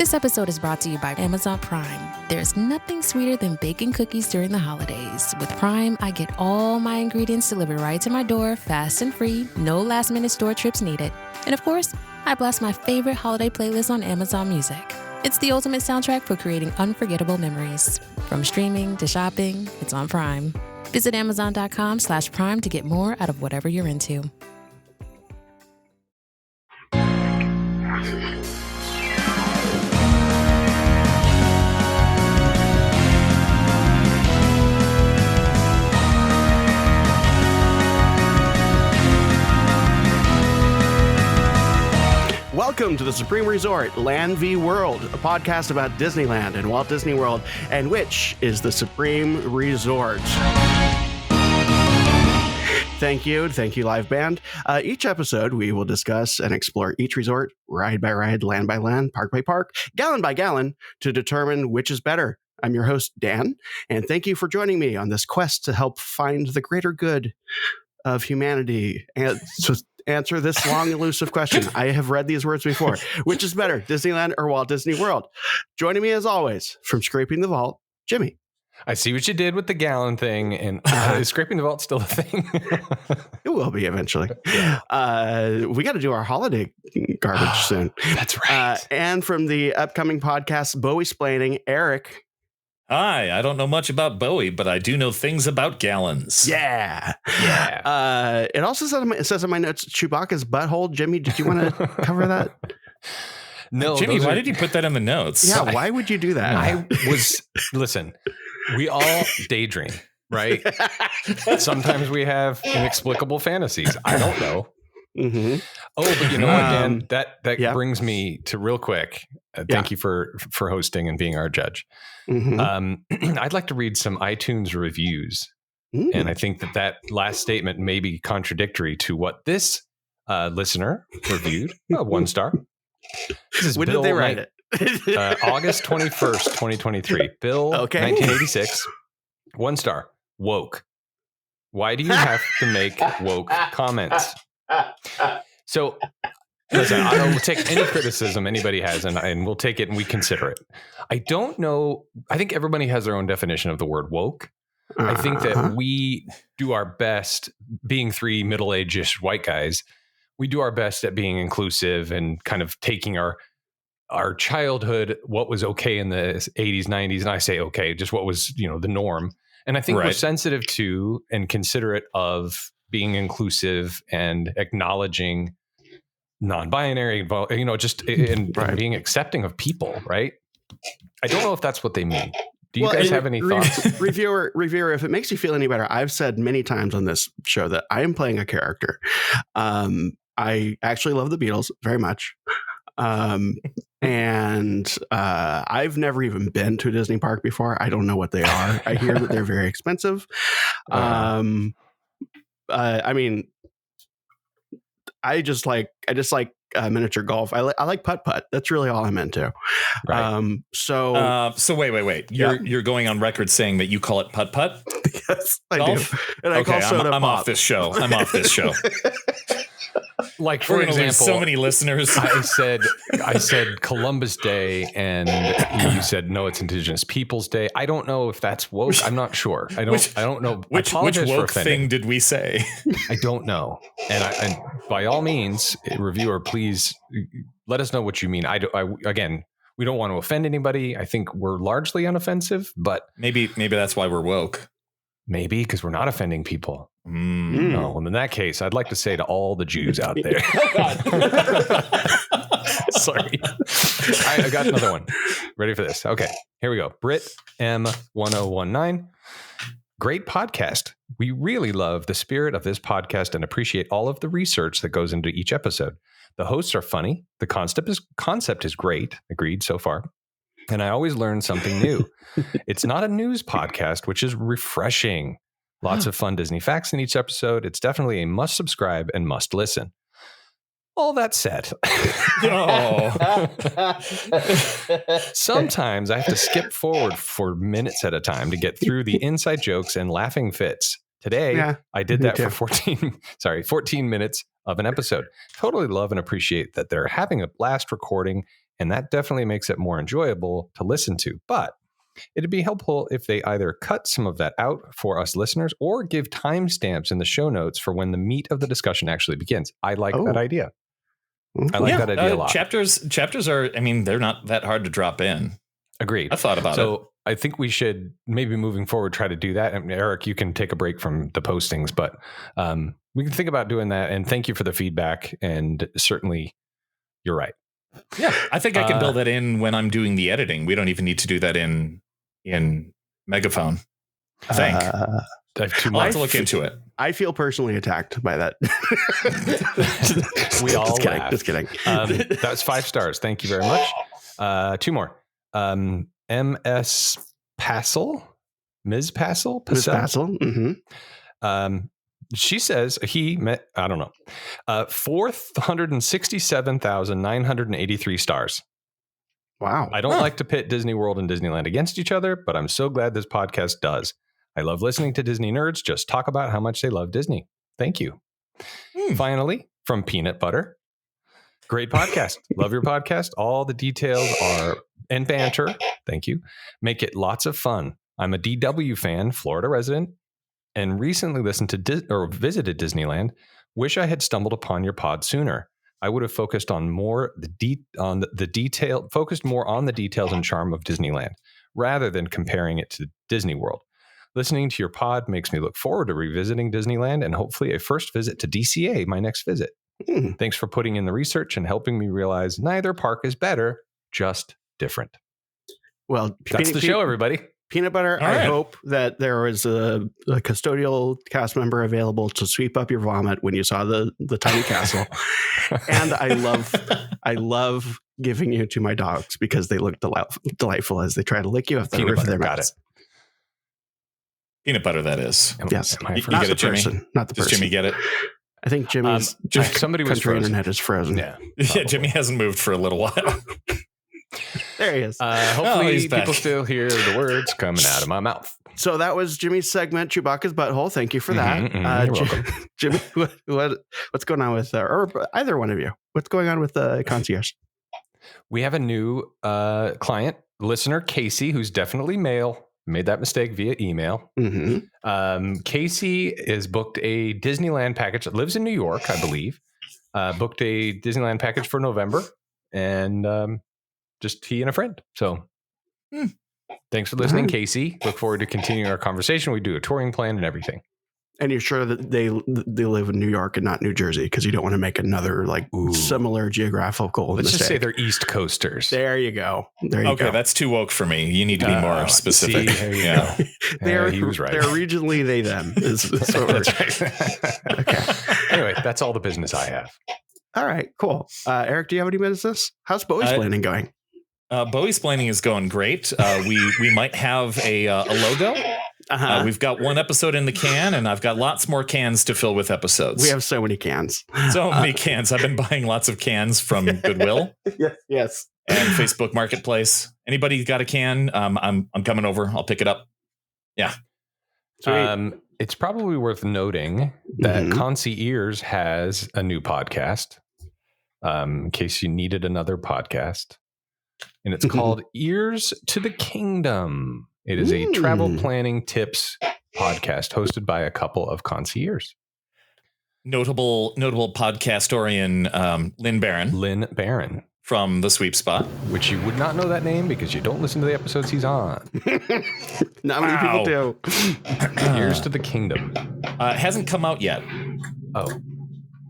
This episode is brought to you by Amazon Prime. There's nothing sweeter than baking cookies during the holidays. With Prime, I get all my ingredients delivered right to my door, fast and free, no last-minute store trips needed. And of course, I blast my favorite holiday playlist on Amazon Music. It's the ultimate soundtrack for creating unforgettable memories. From streaming to shopping, it's on Prime. Visit Amazon.com/Prime to get more out of whatever you're into. Welcome to the Supreme Resort, Land v. World, a podcast about Disneyland and Walt Disney World, and which is the Supreme Resort. Thank you, live band. Each episode, we will discuss and explore each resort, ride by ride, land by land, park by park, gallon by gallon, to determine which is better. I'm your host, Dan, and thank you for joining me on this quest to help find the greater good of humanity. And so answer this long, elusive question. I have read these words before. Which is better, Disneyland or Walt Disney World? Joining me as always from Scraping the Vault, Jimmy. I see what you did with the gallon thing, and is Scraping the Vault still a thing? It will be eventually. We got to do our holiday garbage soon. That's right. And from the upcoming podcast, Bowie-splaining, Eric. Hi, I don't know much about Bowie, but I do know things about gallons. Yeah. It also says in my notes, Chewbacca's butthole. Jimmy, did you want to cover that? No, Jimmy, why did you put that in the notes? Yeah, why would you do that? Listen, we all daydream, right? Sometimes we have inexplicable fantasies. I don't know. Mm-hmm. Oh, but you know what, Dan? That brings me to real quick. Thank you for hosting and being our judge. Mm-hmm. I'd like to read some iTunes reviews. And I think that last statement may be contradictory to what this listener reviewed. 1 star. When did they write it? August 21st, 2023. Bill, 1986. 1 star. Woke. Why do you have to make woke comments? So, listen, I will take any criticism anybody has, and we'll take it and we consider it. I don't know. I think everybody has their own definition of the word woke. I think that we do our best, being 3 middle-aged white guys, we do our best at being inclusive and kind of taking our childhood, what was okay in the 80s, 90s, and I say okay, just what was, the norm. And I think we're sensitive to and considerate of being inclusive and acknowledging non-binary, and being accepting of people, right? I don't know if that's what they mean. Do you guys have any thoughts? Reviewer, if it makes you feel any better, I've said many times on this show that I am playing a character. I actually love the Beatles very much. And I've never even been to a Disney park before. I don't know what they are. I hear that they're very expensive. I mean, I just like miniature golf. I like putt-putt. That's really all I'm into. Right. So wait. You're going on record saying that you call it putt-putt? Yes, I do. And I call soda I'm pop. off this show. Like, for example, so many listeners. I said Columbus Day, and you said no, it's Indigenous Peoples Day. I don't know if that's woke. I'm not sure. I don't know. Which woke thing did we say? I don't know. And by all means, reviewer, please let us know what you mean. Again, we don't want to offend anybody. I think we're largely unoffensive, but maybe that's why we're woke. Maybe because we're not offending people. No, and in that case, I'd like to say to all the Jews out there. Oh, God. Sorry. I got another one. Ready for this? Okay, here we go. Brit M1019. Great podcast. We really love the spirit of this podcast and appreciate all of the research that goes into each episode. The hosts are funny. The concept is great. Agreed so far. And I always learn something new. It's not a news podcast, which is refreshing. Lots of fun Disney facts in each episode. It's definitely a must subscribe and must listen. All that said, sometimes I have to skip forward for minutes at a time to get through the inside jokes and laughing fits. Today, I did that for 14 minutes of an episode. Totally love and appreciate that they're having a blast recording and that definitely makes it more enjoyable to listen to. But it'd be helpful if they either cut some of that out for us listeners or give timestamps in the show notes for when the meat of the discussion actually begins. I like that idea. I like that idea a lot. Chapters are, I mean, they're not that hard to drop in. Agreed. I thought about it. So I think we should maybe moving forward try to do that. And Eric, you can take a break from the postings, but we can think about doing that. And thank you for the feedback. And certainly, you're right. Yeah, I think I can build that in when I'm doing the editing. We don't even need to do that in Megaphone. I think. I'll have to look into it. I feel personally attacked by that. We all laugh. Just kidding. That's 5 stars. Thank you very much. 2 more. MS Passel. Ms. Passel? Ms. Passel. Mm-hmm. She says he met, I don't know, 467,983 stars. Wow. I don't like to pit Disney World and Disneyland against each other, but I'm so glad this podcast does. I love listening to Disney nerds just talk about how much they love Disney. Thank you. Finally, from Peanut Butter. Great podcast. Love your podcast. All the details are, and banter, thank you, make it lots of fun. I'm a DW fan, Florida resident, and recently listened to visited Disneyland. Wish I had stumbled upon your pod sooner. I would have focused on the details and charm of Disneyland, rather than comparing it to Disney World. Listening to your pod makes me look forward to revisiting Disneyland and hopefully a first visit to DCA, my next visit. Thanks for putting in the research and helping me realize neither park is better, just different. Well, that's the show, everybody. Peanut Butter, I hope that there was a custodial cast member available to sweep up your vomit when you saw the tiny castle. And I love giving you to my dogs because they look delightful as they try to lick you off the roof of their mouths. Peanut Butter, that is. Yes. You get it, Jimmy? Not the person. Does Jimmy get it? I think Jimmy's somebody was country frozen. internet is frozen. Yeah, Jimmy hasn't moved for a little while. There he is. Hopefully people still hear the words coming out of my mouth. So that was Jimmy's segment, Chewbacca's Butthole. Thank you for that. You're welcome. Jimmy, what's going on with, or either one of you, what's going on with Concierge? We have a new client, listener, Casey, who's definitely male. Made that mistake via email. Casey has booked a Disneyland package. Lives in New York, I believe. Booked a Disneyland package for November, and just he and a friend. So thanks for listening, Casey. Look forward to continuing our conversation. We do a touring plan and everything. And you're sure that they live in New York and not New Jersey, because you don't want to make another similar geographical Let's mistake. Just say they're East Coasters. There you go. Okay, that's too woke for me. You need to be more specific. He was right. They're regionally they them. That's right. Okay. Anyway, that's all the business I have. All right, cool. Eric, do you have any business? How's Bowie's planning going? Bowie's planning is going great. We might have a logo. We've got 1 episode in the can, and I've got lots more cans to fill with episodes. We have so many cans. So many cans. I've been buying lots of cans from Goodwill. Yes. And Facebook Marketplace. Anybody got a can? I'm coming over. I'll pick it up. Yeah. It's probably worth noting that Concierge has a new podcast. In case you needed another podcast. And it's called Ears to the Kingdom. It is a travel planning tips podcast hosted by a couple of concierges. Notable podcastorian Lynn Barron from The Sweep Spot, which you would not know that name because you don't listen to the episodes he's on. Not many people do. Ears to the Kingdom. It hasn't come out yet. Oh,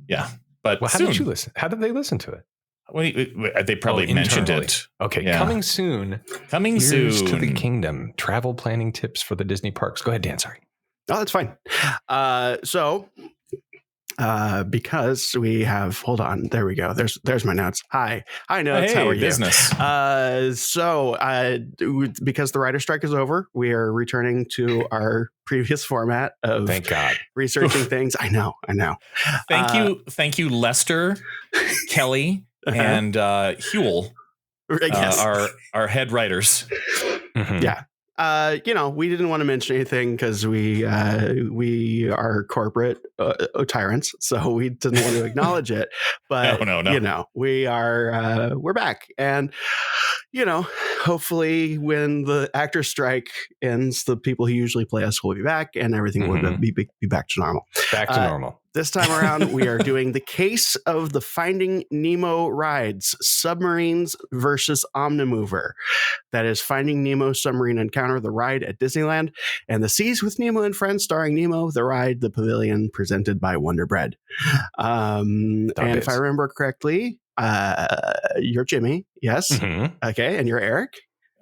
yeah, but how did you listen? How did they listen to it? They probably mentioned it. Okay, yeah. Coming soon. Ears to the Kingdom. Travel planning tips for the Disney parks. Go ahead, Dan. Sorry. Oh, that's fine. Because we have, hold on, there we go. There's my notes. Hi, notes. How are you? Business. Because the writer strike is over, we are returning to our previous format of thank God researching things. I know. Thank you, Lester, Kelly, and Huel, our head writers. Yeah. We didn't want to mention anything because we are corporate tyrants, so we didn't want to acknowledge it. But no. We're back, and hopefully when the actor strike ends, the people who usually play us will be back, and everything will be back to normal. Back to normal. This time around, we are doing the case of the Finding Nemo rides, Submarines versus Omnimover. That is Finding Nemo Submarine Encounter, the ride at Disneyland, and The Seas with Nemo and Friends starring Nemo, the ride, the pavilion presented by Wonder Bread. And if I remember correctly, you're Jimmy. Yes. Mm-hmm. Okay. And you're Eric.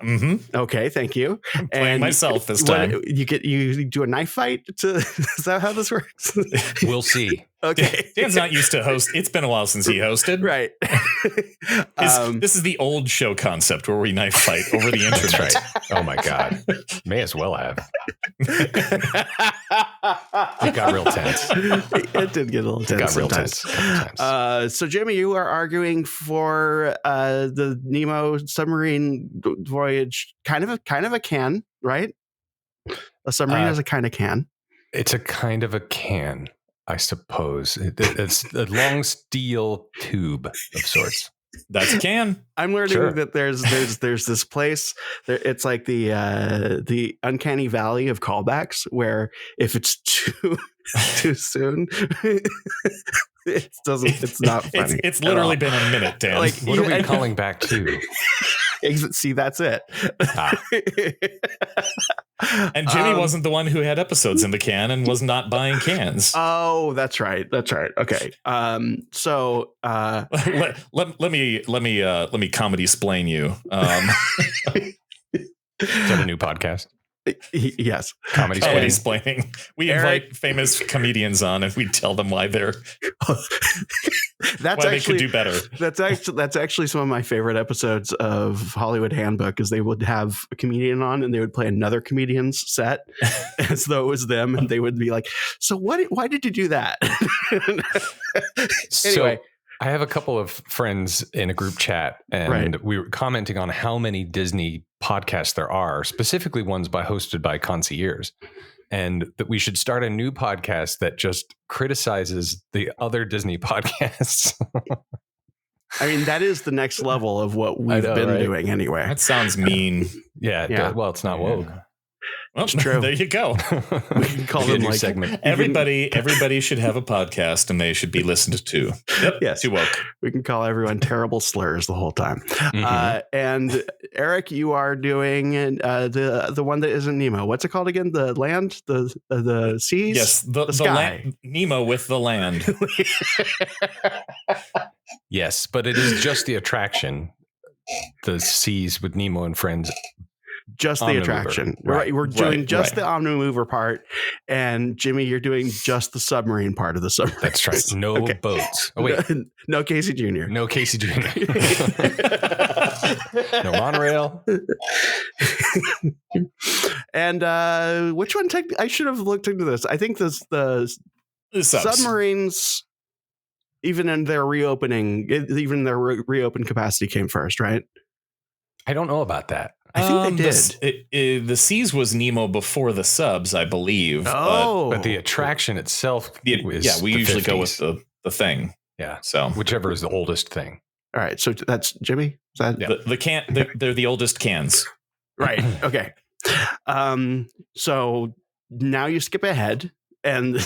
Mm-hmm. Okay, thank you. I'm playing myself this time. You do a knife fight? Is that how this works? We'll see. Okay. Dan's not used to host. It's been a while since he hosted. Right. This is the old show concept where we knife fight over the internet. That's right. Oh my God. May as well have. It got real tense. It did get a little tense. It got real tense. So Jimmy, you are arguing for the Nemo Submarine Voyage, kind of a can, right? A submarine is a kind of can. It's a kind of a can, I suppose. It's a long steel tube of sorts. That's a can. I'm learning that there's this place. It's like the uncanny valley of callbacks, where if it's too soon, it's not funny. It's literally been a minute, Dan. Like, what are we calling back to? See, that's it. And Jimmy wasn't the one who had episodes in the can and was not buying cans. Oh, that's right. Okay. So let me comedy explain you. Is that a new podcast? Yes. Comedy explaining. We invite famous comedians on and we tell them why they could do better. That's actually some of my favorite episodes of Hollywood Handbook, is they would have a comedian on and they would play another comedian's set as though it was them, and they would be like, so why did you do that? Anyway. So, I have a couple of friends in a group chat, and we were commenting on how many Disney podcasts there are, specifically ones hosted by concierges, and that we should start a new podcast that just criticizes the other Disney podcasts. I mean, that is the next level of what we've been doing anyway. That sounds mean. Yeah. Well, it's not woke. Well, it's true. There you go. We can call them like segment. Everybody should have a podcast and they should be listened to. Yep. Yes. Too woke. We can call everyone terrible slurs the whole time. Mm-hmm. And Eric, you are doing the one that isn't Nemo. What's it called again? The land, the seas. Yes, the sky. Nemo with the land. Yes, but it is just the attraction. The Seas with Nemo and Friends. Just the attraction. Right. We're doing just the Omnimover part. And Jimmy, you're doing just the submarine part of the submarine. That's right. No boats. Oh, wait. No Casey Jr. No Casey Jr. No monorail. And which one? I should have looked into this. I think the submarines, even in their reopening, even their reopened capacity came first, right? I don't know about that. I think they did. The Seas was Nemo before the subs, I believe. But the attraction itself is we usually 50s. Go with the thing. Yeah. So whichever is the oldest thing. All right. So that's Jimmy. Is that the can? They're the oldest cans. Right. Okay. So now you skip ahead. And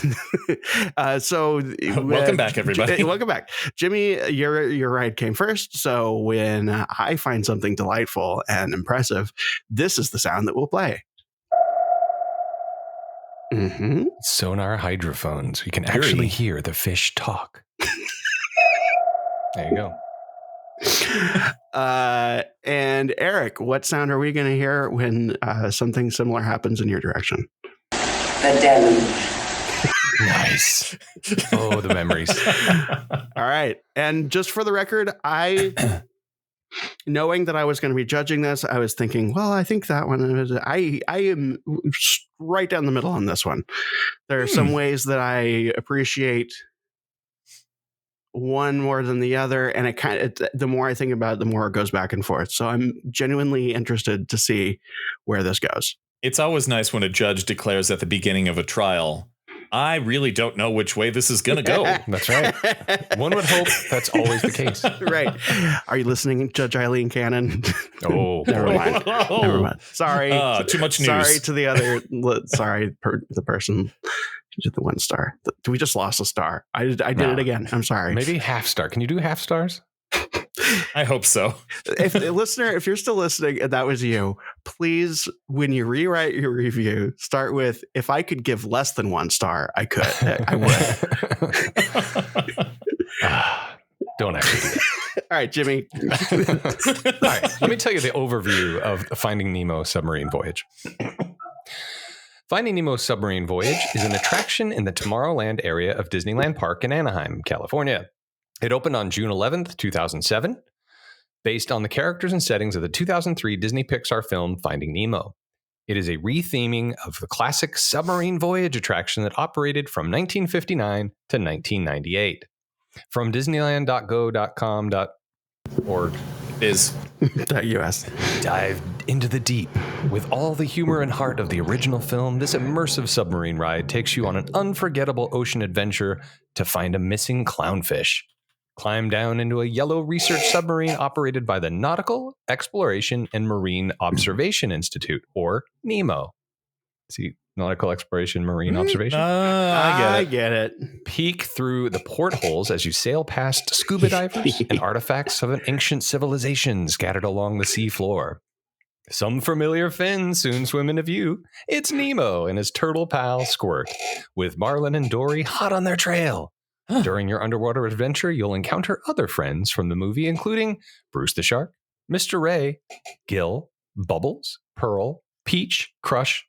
so welcome back, everybody. Welcome back. Jimmy, your ride came first. So when I find something delightful and impressive, this is the sound that we'll play. Mm-hmm. Sonar hydrophones. We can actually hear the fish talk. There you go. And Eric, what sound are we going to hear when something similar happens in your direction? The deluge. Nice. Oh, the memories. All right. And just for the record, knowing that I was going to be judging this, I was thinking, well, I think that one, I am right down the middle on this one. There are some ways that I appreciate one more than the other, and the more I think about it, the more it goes back and forth. So I'm genuinely interested to see where this goes. It's always nice when a judge declares at the beginning of a trial, I really don't know which way this is going to go. That's right. One would hope that's always the case. Right. Are you listening, Judge Eileen Cannon? Oh, never mind. Never mind. Sorry. Too much news. Sorry to the other. The person. The 1 star. We just lost a star. I did it again. I'm sorry. Maybe half star. Can you do half stars? I hope so. If you're still listening and that was you, please, when you rewrite your review, start with, if I could give less than 1 star, I would. Don't actually do that. All right, Jimmy. All right. Let me tell you the overview of Finding Nemo Submarine Voyage. Finding Nemo Submarine Voyage is an attraction in the Tomorrowland area of Disneyland Park in Anaheim, California. It opened on June 11th, 2007, based on the characters and settings of the 2003 Disney Pixar film Finding Nemo. It is a retheming of the classic Submarine Voyage attraction that operated from 1959 to 1998. From Disneyland.go.com.org is .us. Dive into the deep. With all the humor and heart of the original film, this immersive submarine ride takes you on an unforgettable ocean adventure to find a missing clownfish. Climb down into a yellow research submarine operated by the Nautical Exploration and Marine Observation Institute, or NEMO. See, Nautical Exploration, Marine Observation? I get it. Peek through the portholes as you sail past scuba divers and artifacts of an ancient civilization scattered along the seafloor. Some familiar fins soon swim into view. It's Nemo and his turtle pal Squirt, with Marlin and Dory hot on their trail. During your underwater adventure, you'll encounter other friends from the movie, including Bruce the Shark, Mr. Ray, Gil, Bubbles, Pearl, Peach, Crush,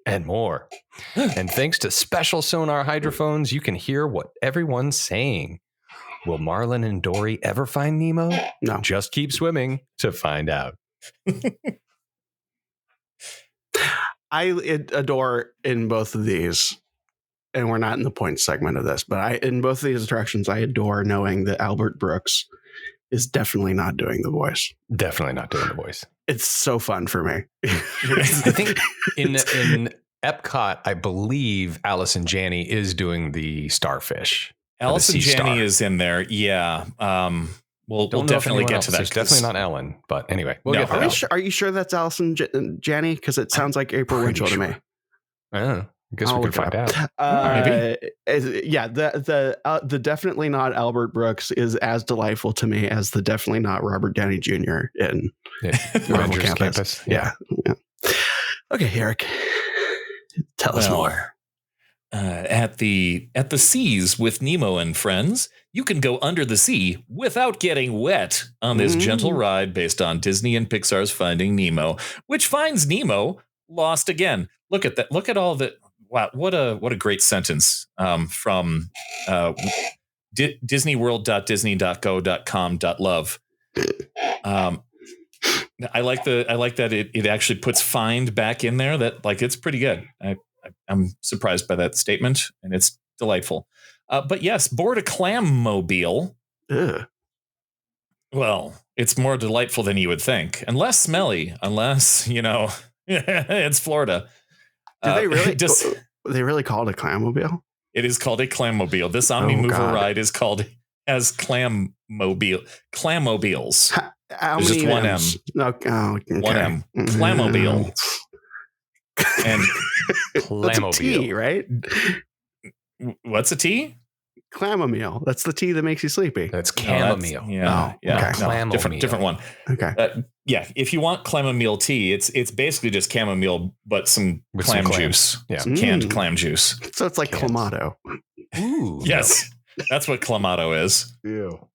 and more. And thanks to special sonar hydrophones, you can hear what everyone's saying. Will Marlin and Dory ever find Nemo? No. Just keep swimming to find out. I adore in both of these, and we're not in the points segment of this, but in both of these attractions, I adore knowing that Albert Brooks is definitely not doing the voice. Definitely not doing the voice. It's so fun for me. I think in Epcot, I believe Allison Janney is doing the starfish. Allison Janney is in there. Yeah. We'll definitely get to that. It's definitely not Ellen, but anyway. We'll get to are you sure that's Allison Janney? Because it sounds like April Winchell to me. I don't know. I guess we could find out. Maybe. Yeah, the definitely not Albert Brooks is as delightful to me as the definitely not Robert Downey Jr. in Marvel Campus. Yeah. Okay, Eric, tell us more. At the seas with Nemo and friends, you can go under the sea without getting wet on this gentle ride based on Disney and Pixar's Finding Nemo, which finds Nemo lost again. Look at that. Look at all the. Wow, what a great sentence from disneyworld.disney.go.com.love. I like that it actually puts find back in there. That it's pretty good. I'm surprised by that statement, and it's delightful. But yes, board a Clammobile. Well, it's more delightful than you would think, and less smelly, unless it's Florida. Did they really call it a Clammobile? It is called a Clammobile. This Omni Mover ride is called as Clamobiles. How There's many just one M. Okay. One M. Clammobile. And that's a T, right? What's a T? Chamomile. That's the tea that makes you sleepy. That's chamomile. Yeah. Okay. No, different one. Okay. Yeah. If you want chamomile tea, it's basically just chamomile, but some clam juice. Yeah. Some canned clam juice. So it's like Clamato. Ooh. Yes. That's what Clamato is. Ew.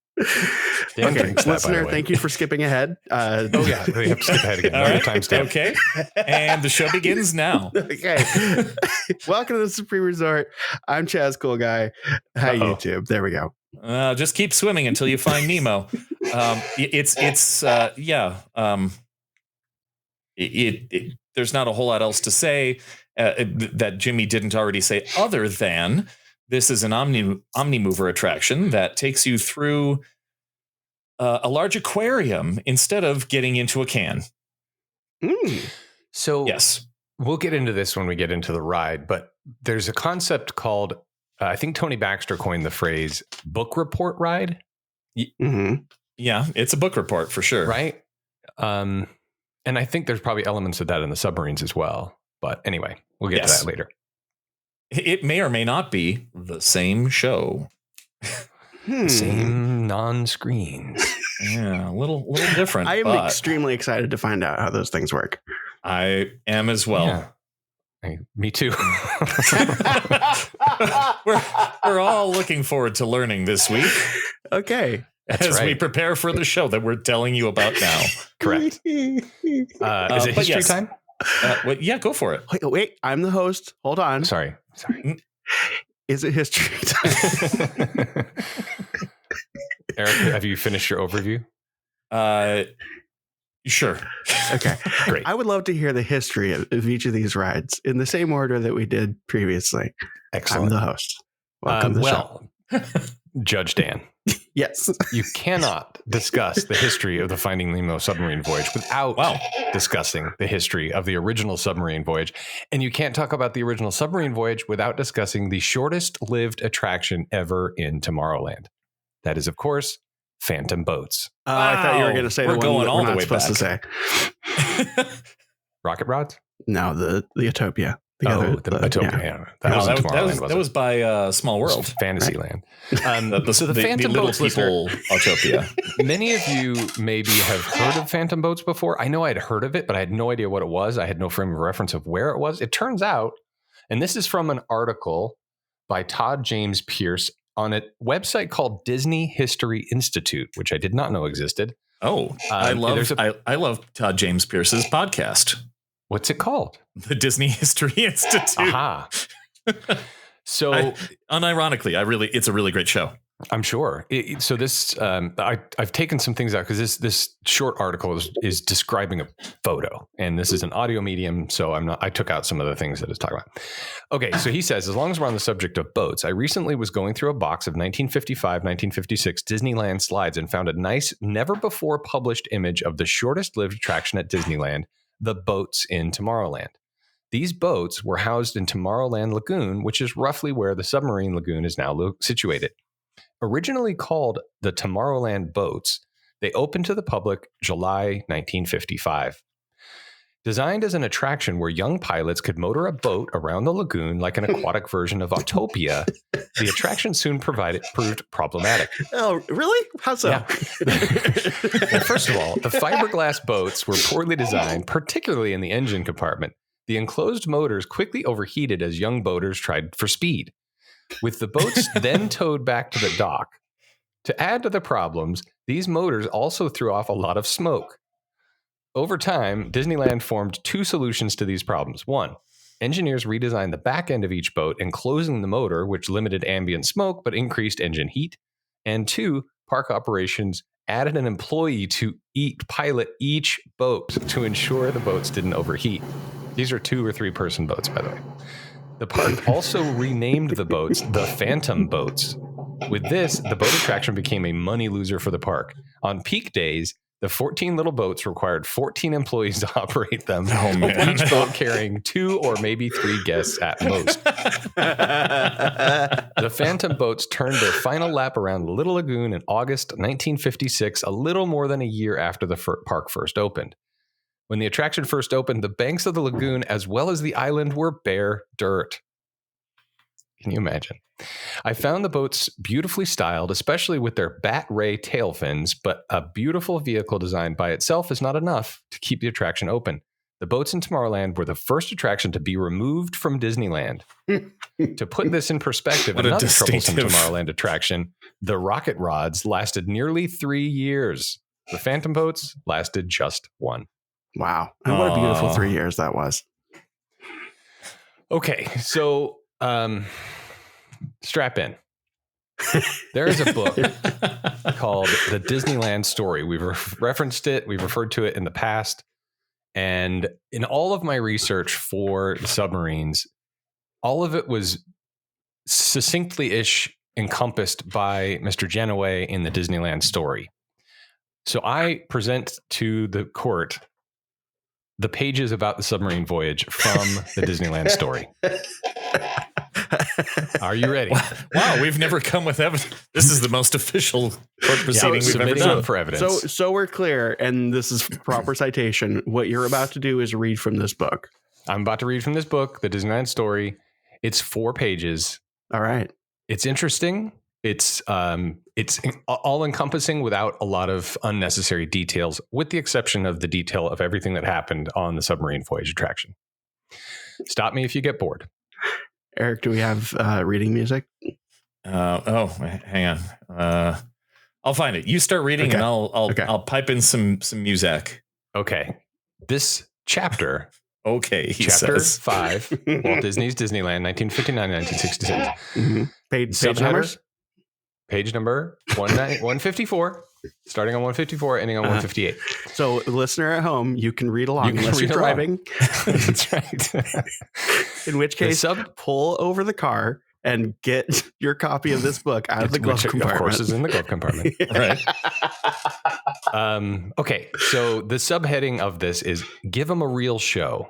Okay, listener, thank you for skipping ahead. We have to skip ahead again. Right. Timestamp. Okay. And the show begins now. Okay. Welcome to the Supreme Resort. I'm Chaz Cool Guy. Hi, YouTube. There we go. Just keep swimming until you find Nemo. There's not a whole lot else to say that Jimmy didn't already say, other than This is an Omnimover attraction that takes you through a large aquarium instead of getting into a can. So yes, we'll get into this when we get into the ride, but there's a concept called, I think Tony Baxter coined the phrase book report ride. Yeah, it's a book report for sure. Right. And I think there's probably elements of that in the submarines as well. But anyway, we'll get to that later. It may or may not be the same show. Same non-screens. Yeah, a little different. I am extremely excited to find out how those things work. I am as well. Yeah. Hey, me too. we're all looking forward to learning this week. Okay. As we prepare for the show that we're telling you about now. Correct. Is it history time? Yeah, go for it. Wait, I'm the host. Hold on. Sorry. Is it history time? Eric, have you finished your overview? Sure. Okay. Great. I would love to hear the history of each of these rides in the same order that we did previously. Excellent. I'm the host. Welcome to the show. Judge Dan. Yes. You cannot discuss the history of the Finding Nemo submarine voyage without discussing the history of the original submarine voyage. And you can't talk about the original submarine voyage without discussing the shortest lived attraction ever in Tomorrowland. That is, of course, Phantom Boats. I thought you were going to say we're going all the way supposed back. to say. Rocket Rods? No, the Utopia. The Utopia. Yeah. That was by Small World. Fantasyland. So the Phantom Boats people Utopia. Many of you maybe have heard of Phantom Boats before. I know I'd heard of it, but I had no idea what it was. I had no frame of reference of where it was. It turns out, and this is from an article by Todd James Pierce on a website called Disney History Institute, which I did not know existed. Oh, I love Todd James Pierce's podcast. What's it called? The Disney History Institute. Aha. So, unironically, it's a really great show. I'm sure. So this, I've taken some things out because this short article is describing a photo, and this is an audio medium. So I took out some of the things that it's talking about. Okay. So he says, as long as we're on the subject of boats, I recently was going through a box of 1955, 1956 Disneyland slides and found a nice, never before published image of the shortest lived attraction at Disneyland, the boats in Tomorrowland. These boats were housed in Tomorrowland Lagoon, which is roughly where the submarine lagoon is now situated. Originally called the Tomorrowland Boats, they opened to the public July 1955. Designed as an attraction where young pilots could motor a boat around the lagoon like an aquatic version of Autopia, the attraction soon proved problematic. Oh, really? How so? Yeah. Well, first of all, the fiberglass boats were poorly designed, particularly in the engine compartment. The enclosed motors quickly overheated as young boaters tried for speed. With the boats then towed back to the dock. To add to the problems, these motors also threw off a lot of smoke. Over time, Disneyland formed two solutions to these problems. One, engineers redesigned the back end of each boat, enclosing the motor, which limited ambient smoke but increased engine heat. And two, park operations added an employee to pilot each boat to ensure the boats didn't overheat. These are 2 or 3 person boats, by the way. The park also renamed the boats the Phantom Boats. With this, the boat attraction became a money loser for the park. On peak days, the 14 little boats required 14 employees to operate them, each boat carrying 2 or maybe 3 guests at most. The Phantom Boats turned their final lap around the Little Lagoon in August 1956, a little more than a year after the park first opened. When the attraction first opened, the banks of the lagoon as well as the island were bare dirt. Can you imagine? I found the boats beautifully styled, especially with their bat ray tail fins, but a beautiful vehicle design by itself is not enough to keep the attraction open. The boats in Tomorrowland were the first attraction to be removed from Disneyland. To put this in perspective, another troublesome Tomorrowland attraction, the Rocket Rods, lasted nearly 3 years. The Phantom Boats lasted just 1. Wow. And what a beautiful 3 years that was. Okay, so strap in. There is a book called The Disneyland Story. We've referenced it. We've referred to it in the past. And in all of my research for submarines, all of it was succinctly-ish encompassed by Mr. Genoway in the Disneyland story. So I present to the court the pages about the submarine voyage from the Disneyland story. Are you ready? Wow, we've never come with evidence. This is the most official court proceeding we've ever done for evidence. So we're clear, and this is proper citation. What you're about to do is read from this book. I'm about to read from this book, the Disneyland story. It's 4 pages. All right. It's interesting. It's all encompassing without a lot of unnecessary details, with the exception of the detail of everything that happened on the Submarine Voyage attraction. Stop me if you get bored. Eric, do we have reading music? Hang on. I'll find it. You start reading, and I'll pipe in some music. Okay. This chapter. Okay. Chapter 5, Walt Disney's Disneyland, 1959-1966. Mm-hmm. Page numbers. Page number 154, starting on 154, ending on 158. So, listener at home, you can read along unless you're driving. That's right. In which case, pull over the car and get your copy of this book out of the glove compartment. Of course, is in the glove compartment. Right. Okay, so the subheading of this is Give 'em a Real Show.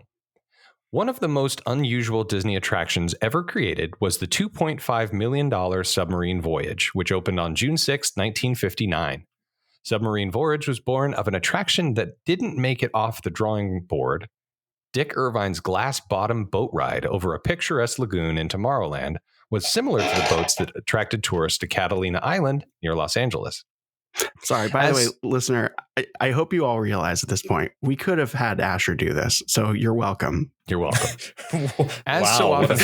One of the most unusual Disney attractions ever created was the $2.5 million Submarine Voyage, which opened on June 6, 1959. Submarine Voyage was born of an attraction that didn't make it off the drawing board. Dick Irvine's glass-bottom boat ride over a picturesque lagoon in Tomorrowland was similar to the boats that attracted tourists to Catalina Island near Los Angeles. Sorry, by the way, listener, I hope you all realize at this point, we could have had Asher do this, so you're welcome. You're welcome. So often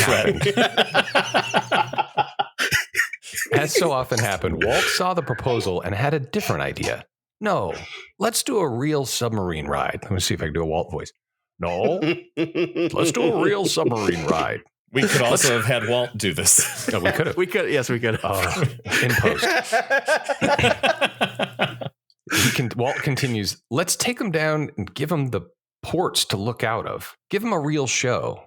happened, Walt saw the proposal and had a different idea. No, let's do a real submarine ride. Let me see if I can do a Walt voice. No, let's do a real submarine ride. We could also have had Walt do this. No, we could have. Yes, we could have. In post. Walt continues, let's take them down and give them the ports to look out of. Give them a real show.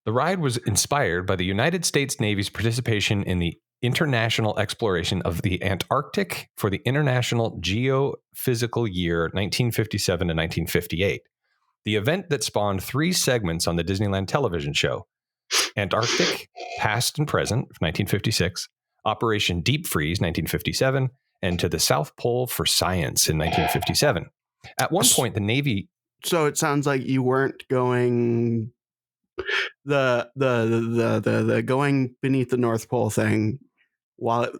The ride was inspired by the United States Navy's participation in the international exploration of the Antarctic for the International Geophysical Year 1957 to 1958. The event that spawned 3 segments on the Disneyland television show. Antarctic, Past and Present, 1956, Operation Deep Freeze, 1957, and To the South Pole for Science in 1957. At one point, the Navy... So it sounds like you weren't going... The going beneath the North Pole thing, while it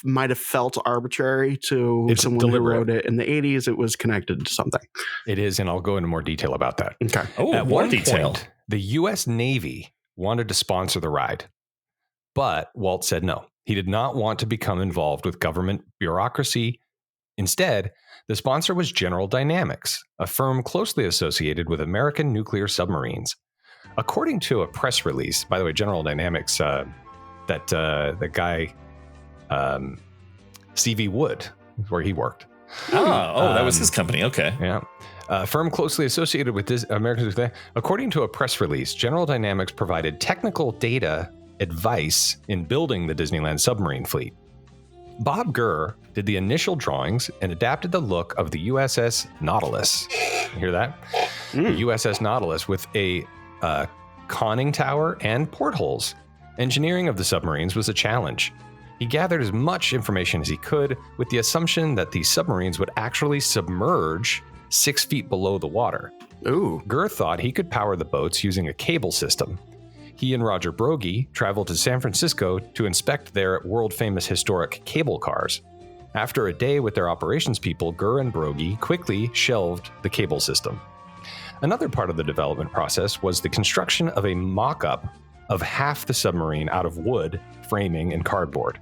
might have felt arbitrary to someone who wrote it in the 80s, it was connected to something. It is, and I'll go into more detail about that. Okay. Oh, at more one detail. Point, the U.S. Navy wanted to sponsor the ride, but Walt said no. He did not want to become involved with government bureaucracy. Instead, the sponsor was General Dynamics, a firm closely associated with American nuclear submarines. According to a press release, by the way, General Dynamics, the guy, C.V. Wood, where he worked. That was his company. Okay. Yeah. A firm closely associated with this American. According to a press release, General Dynamics provided technical data advice in building the Disneyland submarine fleet. Bob Gurr did the initial drawings and adapted the look of the USS Nautilus. You hear that? The USS Nautilus with a conning tower and portholes. Engineering of the submarines was a challenge. He gathered as much information as he could with the assumption that these submarines would actually submerge 6 feet below the water. Ooh. Gurr thought he could power the boats using a cable system. He and Roger Brogy traveled to San Francisco to inspect their world-famous historic cable cars. After a day with their operations people, Gurr and Brogy quickly shelved the cable system. Another part of the development process was the construction of a mock-up of half the submarine out of wood, framing, and cardboard.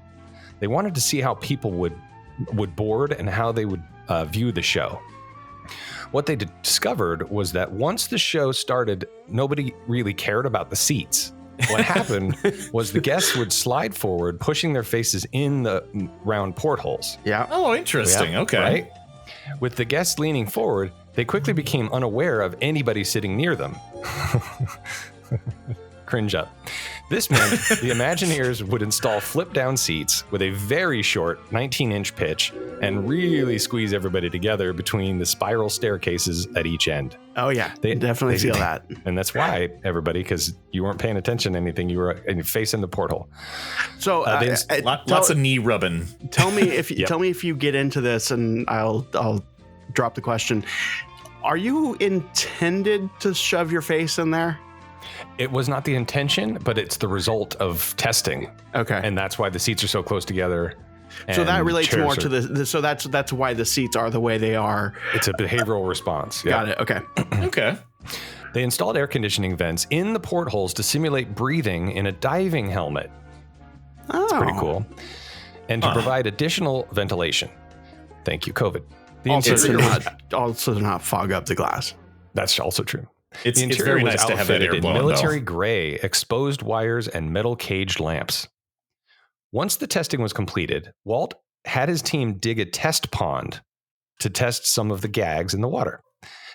They wanted to see how people would board and how they would view the show. What they discovered was that once the show started, nobody really cared about the seats. What happened was the guests would slide forward, pushing their faces in the round portholes. Yeah. Oh, interesting. Okay. Right? With the guests leaning forward, they quickly became unaware of anybody sitting near them. Cringe up. This meant the Imagineers would install flip-down seats with a very short 19-inch pitch and really squeeze everybody together between the spiral staircases at each end. Oh, yeah. They definitely feel that. And that's why, everybody, because you weren't paying attention to anything. You were facing the porthole. So lots of knee rubbing. Tell me if you get into this, and I'll drop the question. Are you intended to shove your face in there? It was not the intention, but it's the result of testing. Okay. And that's why the seats are so close together. So that relates more to so that's why the seats are the way they are. It's a behavioral response. Got it. Okay. Okay. They installed air conditioning vents in the portholes to simulate breathing in a diving helmet. Oh. That's pretty cool. And to provide additional ventilation. Thank you, COVID. Also not fog up the glass. That's also true. It's very nice to have that air in blown, military gray, exposed wires, and metal caged lamps. Once the testing was completed, Walt had his team dig a test pond to test some of the gags in the water.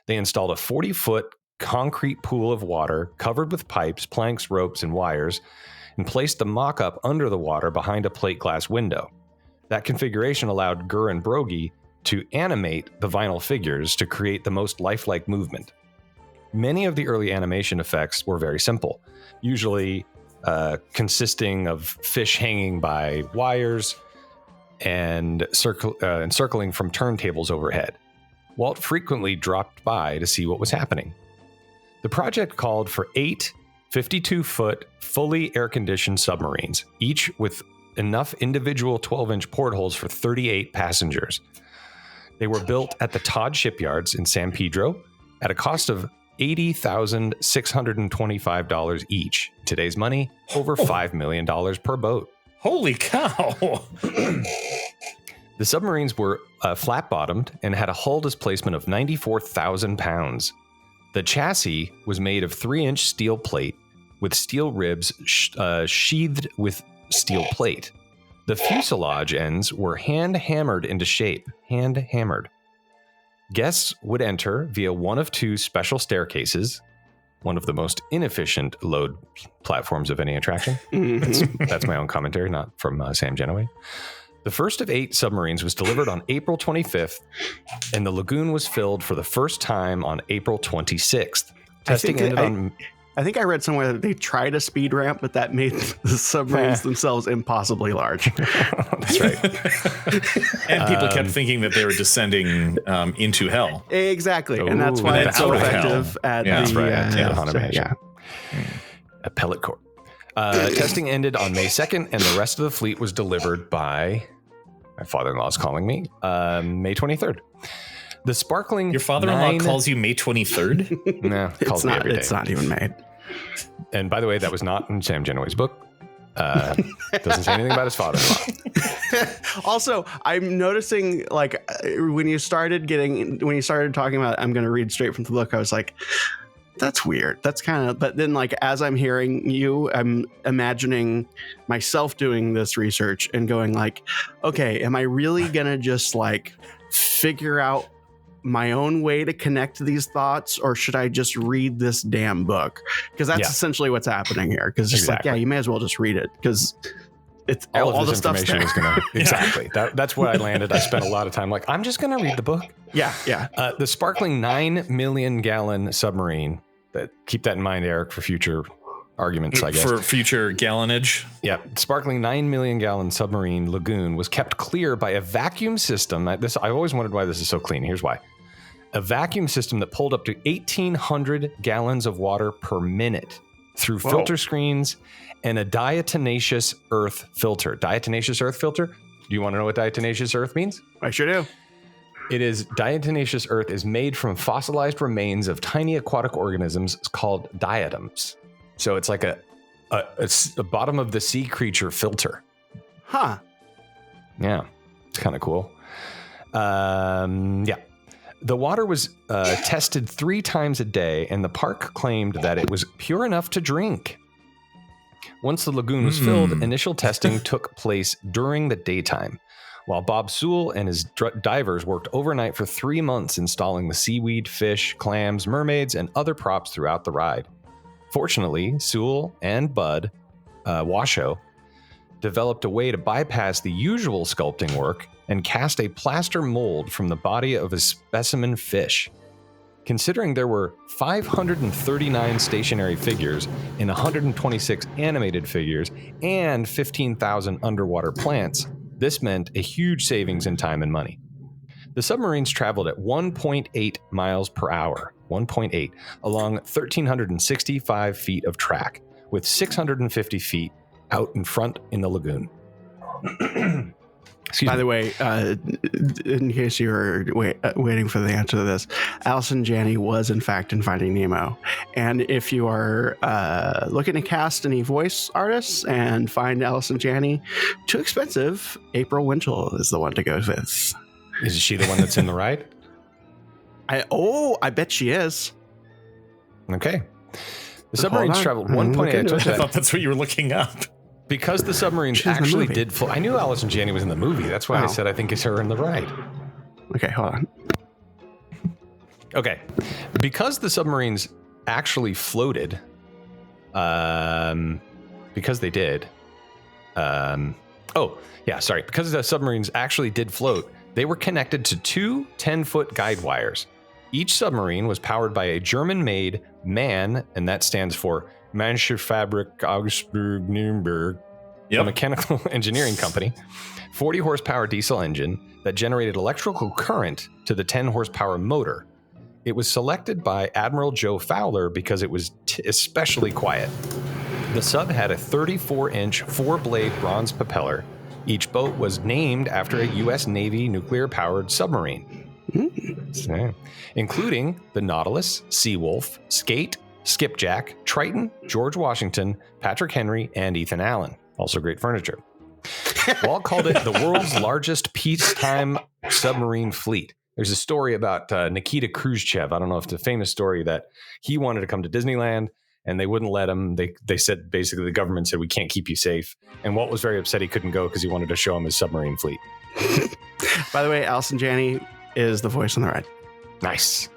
They installed a 40-foot concrete pool of water covered with pipes, planks, ropes, and wires, and placed the mock-up under the water behind a plate glass window. That configuration allowed Gurr and Broggie to animate the vinyl figures to create the most lifelike movement. Many of the early animation effects were very simple, usually consisting of fish hanging by wires and circling from turntables overhead. Walt frequently dropped by to see what was happening. The project called for 8 52-foot, fully air-conditioned submarines, each with enough individual 12-inch portholes for 38 passengers. They were built at the Todd shipyards in San Pedro at a cost of $80,625 each. Today's money, over $5 million per boat. Holy cow! The submarines were flat-bottomed and had a hull displacement of 94,000 pounds. The chassis was made of 3-inch steel plate with steel ribs sheathed with steel plate. The fuselage ends were hand-hammered into shape. Hand-hammered. Guests would enter via one of 2 special staircases, one of the most inefficient load platforms of any attraction. That's my own commentary, not from Sam Genoway. The first of 8 submarines was delivered on April 25th, and the lagoon was filled for the first time on April 26th. Testing ended on... I think I read somewhere that they tried a speed ramp, but that made the submarines themselves impossibly large. That's right. And people kept thinking that they were descending into hell. Exactly. And that's why it's so effective at the appellate court. Testing ended on May 2nd, and the rest of the fleet was delivered by, my father-in-law's calling me, May 23rd. The sparkling... Your father-in-law calls you May 23rd? No, calls me every day. It's not even May. And by the way, that was not in Sam Genoway's book. Doesn't say anything about his father-in-law. Also, I'm noticing, like, when you started talking about, I'm going to read straight from the book, I was like, that's weird. That's kind of, but then, like, as I'm hearing you, I'm imagining myself doing this research and going like, okay, am I really going to just like figure out my own way to connect these thoughts, or should I just read this damn book? Because that's essentially what's happening here. Because it's like, yeah, you may as well just read it, because it's all this the information is going to exactly. That's where I landed. I spent a lot of time like, I'm just going to read the book. Yeah. The sparkling 9 million gallon submarine. Keep that in mind, Eric, for future arguments, I guess. For future gallonage. Yeah. Sparkling 9 million gallon submarine lagoon was kept clear by a vacuum system. I've always wondered why this is so clean. Here's why. A vacuum system that pulled up to 1,800 gallons of water per minute through filter screens and a diatomaceous earth filter. Diatomaceous earth filter? Do you want to know what diatomaceous earth means? I sure do. It is diatomaceous earth is made from fossilized remains of tiny aquatic organisms called diatoms. So it's like a bottom of the sea creature filter. Huh. Yeah. It's kind of cool. Yeah. The water was tested 3 times a day, and the park claimed that it was pure enough to drink. Once the lagoon was filled, initial testing took place during the daytime, while Bob Sewell and his divers worked overnight for 3 months installing the seaweed, fish, clams, mermaids, and other props throughout the ride. Fortunately, Sewell and Bud Washoe, developed a way to bypass the usual sculpting work and cast a plaster mold from the body of a specimen fish. Considering there were 539 stationary figures and 126 animated figures and 15,000 underwater plants, this meant a huge savings in time and money. The submarines traveled at 1.8 miles per hour, 1.8, along 1,365 feet of track, with 650 feet out in front in the lagoon. By the way, in case you were waiting for the answer to this, Allison Janney was in fact in Finding Nemo. And if you are looking to cast any voice artists and find Allison Janney too expensive, April Winchell is the one to go with. Is she the one that's in the ride? I bet she is. Okay. The submarines traveled 1.8. I thought that's what you were looking up. Because the submarines actually did float. I knew Allison Janney was in the movie. That's why I said I think it's her in the ride. Okay, hold on. Okay. Because the submarines actually floated, because they did. Because the submarines actually did float, they were connected to two 10-foot guide wires. Each submarine was powered by a German-made MAN, and that stands for Mannschaftfabrik Augsburg Nürnberg, a mechanical engineering company, 40 horsepower diesel engine that generated electrical current to the 10 horsepower motor. It was selected by Admiral Joe Fowler because it was especially quiet. The sub had a 34-inch 4-blade bronze propeller. Each boat was named after a U.S. Navy nuclear-powered submarine, including the Nautilus, Seawolf, Skate, Skipjack, Triton, George Washington, Patrick Henry, and Ethan Allen. Also great furniture. Walt called it the world's largest peacetime submarine fleet. There's a story about Nikita Khrushchev. I don't know if it's a famous story that he wanted to come to Disneyland and they wouldn't let him. They said, basically, the government said, we can't keep you safe. And Walt was very upset he couldn't go because he wanted to show him his submarine fleet. By the way, Allison Janney is the voice on the ride. Nice.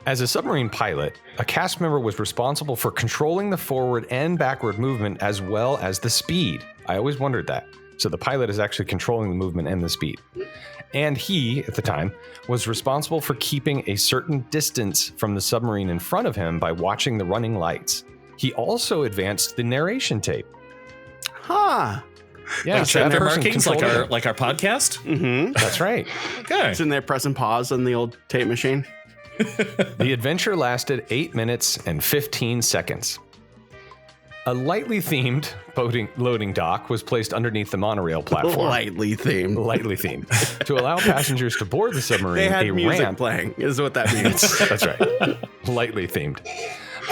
As a submarine pilot, a cast member was responsible for controlling the forward and backward movement as well as the speed. I always wondered that. So the pilot is actually controlling the movement and the speed. And he, at the time, was responsible for keeping a certain distance from the submarine in front of him by watching the running lights. He also advanced the narration tape. Huh. Yeah, so that markings like our podcast? Mm-hmm. That's right. Okay. It's in there pressing pause on the old tape machine. The adventure lasted 8 minutes and 15 seconds. A lightly themed loading dock was placed underneath the monorail platform. Lightly themed. To allow passengers to board the submarine, they had music ramp playing, is what that means. That's right. Lightly themed.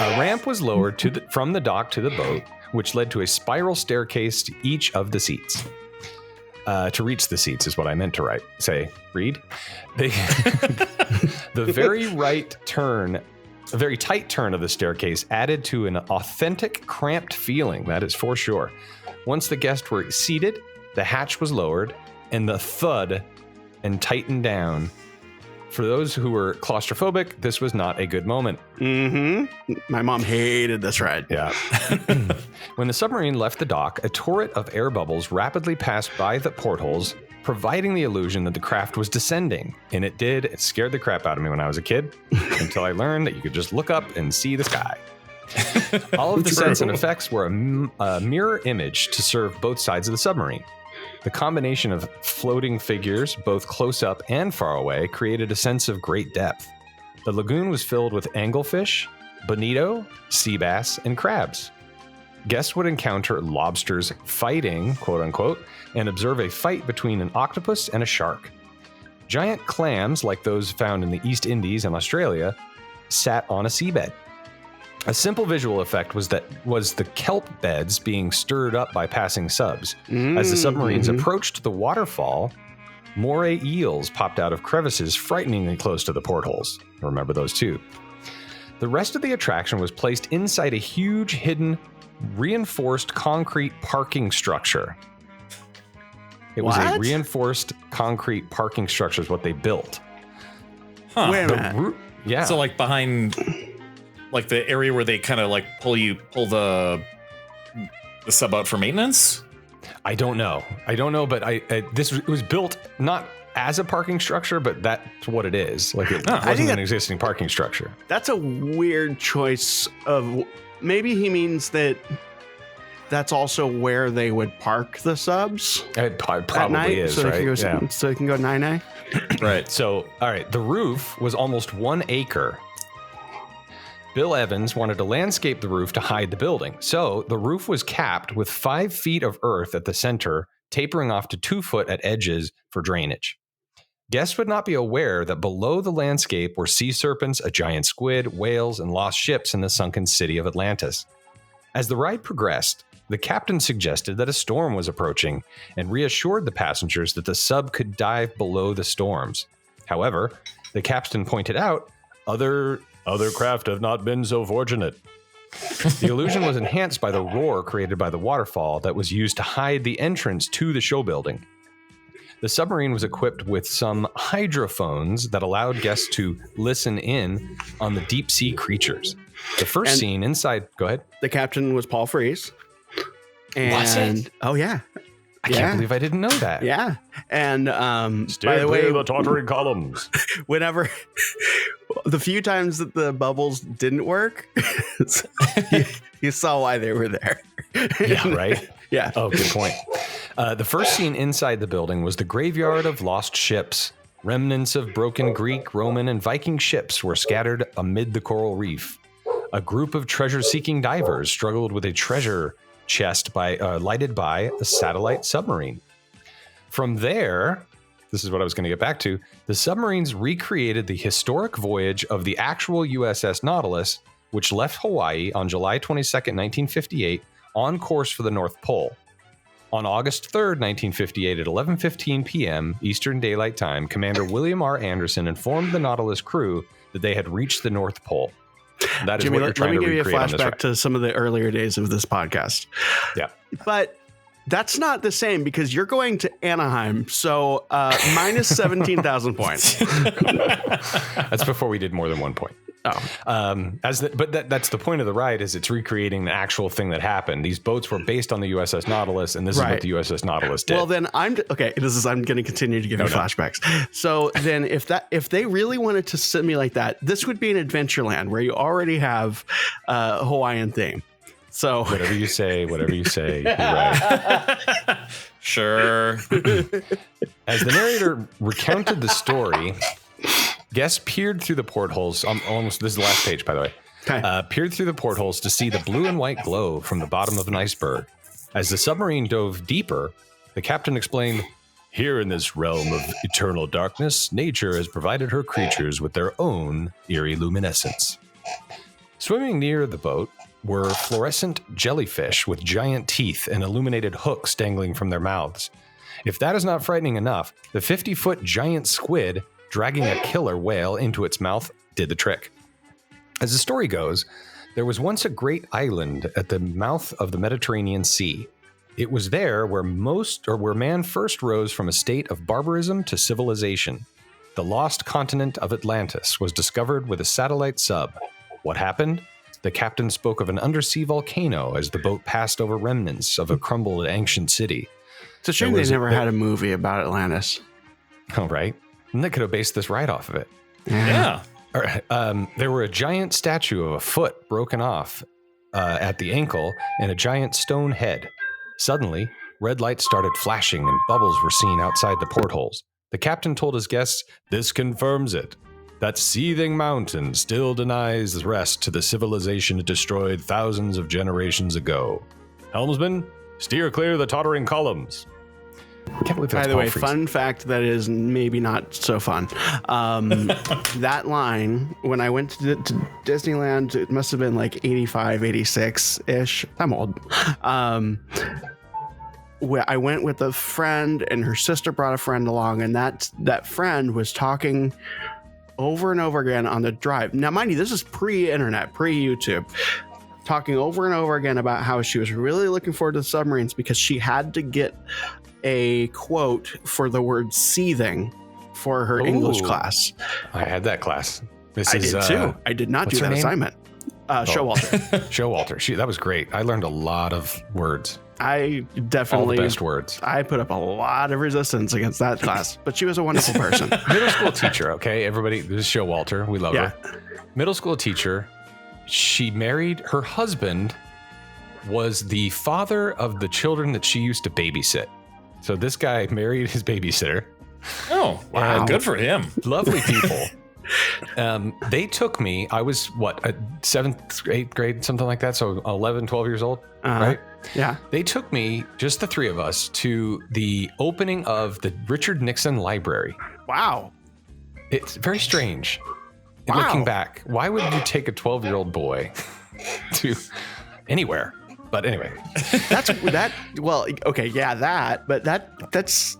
A ramp was lowered from the dock to the boat, which led to a spiral staircase to each of the seats. To reach the seats is what I meant to read. The very tight turn of the staircase added to an authentic cramped feeling, that is for sure. Once the guests were seated, the hatch was lowered and the thud and tightened down. For those who were claustrophobic, this was not a good moment. Mm-hmm. My mom hated this ride. Yeah. When the submarine left the dock, a torrent of air bubbles rapidly passed by the portholes, providing the illusion that the craft was descending. And it did. It scared the crap out of me when I was a kid, until I learned that you could just look up and see the sky. All of the sets and effects were a mirror image to serve both sides of the submarine. The combination of floating figures, both close up and far away, created a sense of great depth. The lagoon was filled with anglefish, bonito, sea bass, and crabs. Guests would encounter lobsters fighting, quote unquote, and observe a fight between an octopus and a shark. Giant clams, like those found in the East Indies and Australia, sat on a seabed. A simple visual effect was the kelp beds being stirred up by passing subs. As the submarines approached the waterfall, moray eels popped out of crevices frighteningly close to the portholes. Remember those too. The rest of the attraction was placed inside a huge hidden reinforced concrete parking structure. It was a reinforced concrete parking structure is what they built. Huh. Wait a minute. Yeah. So like behind... like the area where they kind of like pull the The sub out for maintenance? I don't know, but it was built not as a parking structure, but that's what it is. Like it wasn't an existing parking structure. That's a weird choice of, maybe he means that that's also where they would park the subs. It probably at night, is, so right? So they can go 9A. Right. So, all right. The roof was almost 1 acre. Bill Evans wanted to landscape the roof to hide the building. So the roof was capped with 5 feet of earth at the center, tapering off to 2 foot at edges for drainage. Guests would not be aware that below the landscape were sea serpents, a giant squid, whales, and lost ships in the sunken city of Atlantis. As the ride progressed, the captain suggested that a storm was approaching and reassured the passengers that the sub could dive below the storms. However, the captain pointed out, other craft have not been so fortunate. The illusion was enhanced by the roar created by the waterfall that was used to hide the entrance to the show building. The submarine was equipped with some hydrophones that allowed guests to listen in on the deep sea creatures. The first scene inside, go ahead. The captain was Paul Frees. Was it? Oh, yeah. I can't believe I didn't know that. Yeah. And by the way, the tottering columns. Whenever the few times that the bubbles didn't work, you saw why they were there. Yeah, right? Yeah. Oh, good point. The first scene inside the building was the graveyard of lost ships. Remnants of broken Greek, Roman, and Viking ships were scattered amid the coral reef. A group of treasure-seeking divers struggled with a treasure chest lighted by a satellite submarine. From there, this is what I was going to get back to, the submarines recreated the historic voyage of the actual USS Nautilus, which left Hawaii on July 22nd, 1958, on course for the North Pole. On August 3rd, 1958, at 11:15 p.m. Eastern Daylight Time, Commander William R. Anderson informed the Nautilus crew that they had reached the North Pole. That is Jimmy, what you're trying to recreate. let me give you a flashback to some of the earlier days of this podcast. Yeah. But that's not the same because you're going to Anaheim, so minus 17,000 points. That's before we did more than 1 point. Oh, that's the point of the ride, is it's recreating the actual thing that happened. These boats were based on the USS Nautilus, and this is what the USS Nautilus did. Well, then I'm going to continue to give you flashbacks. So then, if they really wanted to simulate that, this would be an Adventureland where you already have a Hawaiian theme. So whatever you say, you're right. Sure. As the narrator recounted the story, guests peered through the portholes. This is the last page, by the way. Okay. Peered through the portholes to see the blue and white glow from the bottom of an iceberg. As the submarine dove deeper, the captain explained, "Here in this realm of eternal darkness, nature has provided her creatures with their own eerie luminescence." Swimming near the boat were fluorescent jellyfish with giant teeth and illuminated hooks dangling from their mouths. If that is not frightening enough, the 50-foot giant squid dragging a killer whale into its mouth did the trick. As the story goes, there was once a great island at the mouth of the Mediterranean Sea. It was there where man first rose from a state of barbarism to civilization. The lost continent of Atlantis was discovered with a satellite sub. What happened? The captain spoke of an undersea volcano as the boat passed over remnants of a crumbled ancient city. It's a shame they never had a movie about Atlantis. Oh, right. And they could have based this right off of it. Yeah. There were a giant statue of a foot broken off at the ankle and a giant stone head. Suddenly, red lights started flashing and bubbles were seen outside the portholes. The captain told his guests, "This confirms it. That seething mountain still denies rest to the civilization it destroyed thousands of generations ago. Helmsman, steer clear of the tottering columns." I can't believe that's By the way, Freeze. fun fact that is maybe not so fun. That line, when I went to Disneyland, it must have been like 85, 86-ish. I'm old. I went with a friend, and her sister brought a friend along, and that friend was talking over and over again on the drive. Now, mind you, this is pre-internet, pre-YouTube, talking over and over again about how she was really looking forward to the submarines because she had to get a quote for the word seething for her English class. I had that class. I did too. I did not do that assignment. Showalter. Showalter. That was great. I learned a lot of words. I definitely all the best words. I put up a lot of resistance against that class, but she was a wonderful person. Middle school teacher. Okay, everybody. This is Showalter. We love her. Middle school teacher. She married her husband. Was the father of the children that she used to babysit. So this guy married his babysitter. Oh, wow. Good for him. Lovely people. They took me, I was seventh, 8th grade, something like that. So 11, 12 years old, right? Yeah. They took me, just the three of us, to the opening of the Richard Nixon Library. Wow. It's very strange. Wow. Looking back, why would you take a 12-year-old boy to anywhere? But anyway, well, okay, yeah, but that's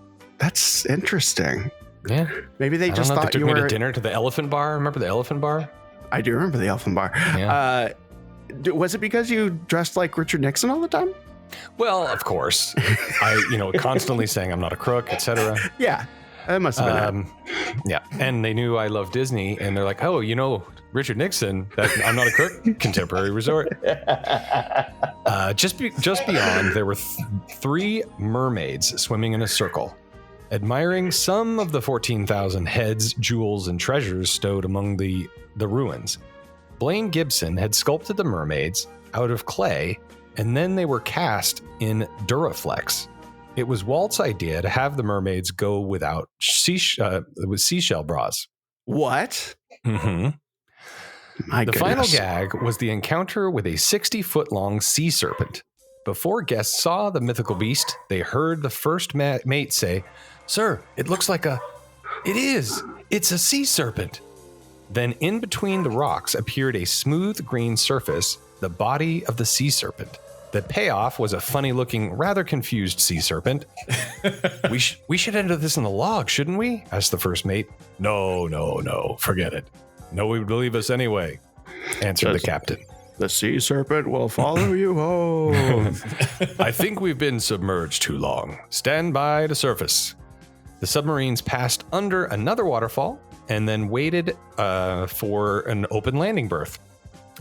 interesting. Yeah, maybe they just thought they took me to dinner to the Elephant Bar. Remember the Elephant Bar? I do remember the Elephant Bar. Yeah. Was it because you dressed like Richard Nixon all the time? Well, of course. I, constantly saying I'm not a crook, etc. Yeah, that must have been it. Yeah, and they knew I love Disney, and they're like, oh, Richard Nixon, I'm not a crook, contemporary resort. Just beyond, there were 3 mermaids swimming in a circle, admiring some of the 14,000 heads, jewels, and treasures stowed among the ruins. Blaine Gibson had sculpted the mermaids out of clay, and then they were cast in Duraflex. It was Walt's idea to have the mermaids go without with seashell bras. What? Mm-hmm. The final gag was the encounter with a 60-foot-long sea serpent. Before guests saw the mythical beast, they heard the first mate say, "Sir, it looks like it's a sea serpent." Then in between the rocks appeared a smooth green surface, the body of the sea serpent. The payoff was a funny-looking, rather confused sea serpent. We should enter this in the log, shouldn't we? Asked the first mate. No, forget it. No, we would believe us anyway, answered the captain. The sea serpent will follow you home. I think we've been submerged too long. Stand by to surface. The submarines passed under another waterfall and then waited for an open landing berth.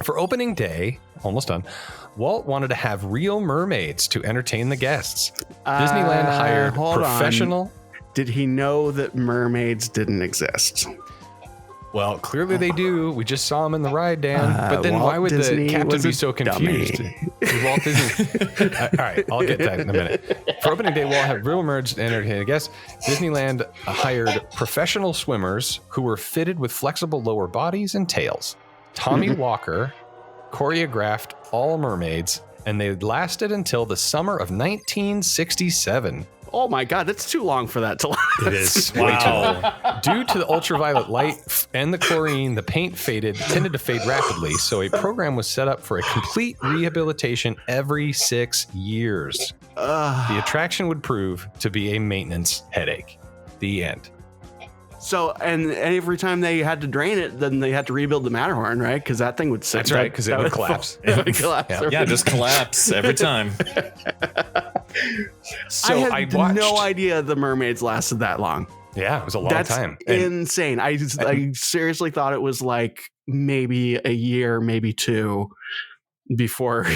For opening day, almost done, Walt wanted to have real mermaids to entertain the guests. Disneyland hired professional. Did he know that mermaids didn't exist? Well, clearly they do. We just saw them in the ride, Dan. But then why would Disney the captain be so confused? Walt Disney. All right, I'll get that in a minute. For opening day, Walt had real mermaids to entertain the guests. Disneyland hired professional swimmers who were fitted with flexible lower bodies and tails. Tommy Walker choreographed all mermaids, and they lasted until the summer of 1967. Oh my God, that's too long for that to last. It is way too long. Due to the ultraviolet light and the chlorine, the paint tended to fade rapidly, so a program was set up for a complete rehabilitation every 6 years. The attraction would prove to be a maintenance headache. The end. So, and every time they had to drain it, then they had to rebuild the Matterhorn, right? Because that thing would sink. That's right, because it would collapse. It would collapse. Yeah, just collapse every time. So I had no idea the mermaids lasted that long. Yeah, it was a long time. Insane. I seriously thought it was like maybe a year, maybe 2 before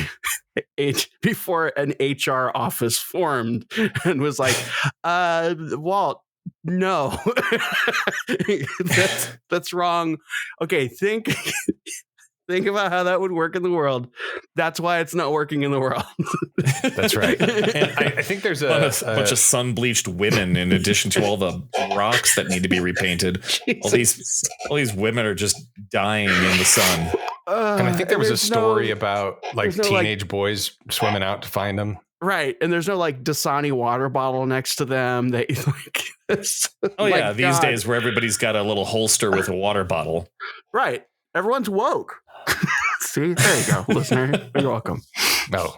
an HR office formed and was like, Walt, no, that's wrong. Okay, think about how that would work in the world. That's why it's not working in the world. That's right. And I think there's a bunch of sun-bleached women in addition to all the rocks that need to be repainted. All these women are just dying in the sun. And I think there was a story about teenage boys swimming out to find them. Right, and there's no Dasani water bottle next to them. They these days where everybody's got a little holster with a water bottle. Right, everyone's woke. See, there you go, listener. You're welcome. No.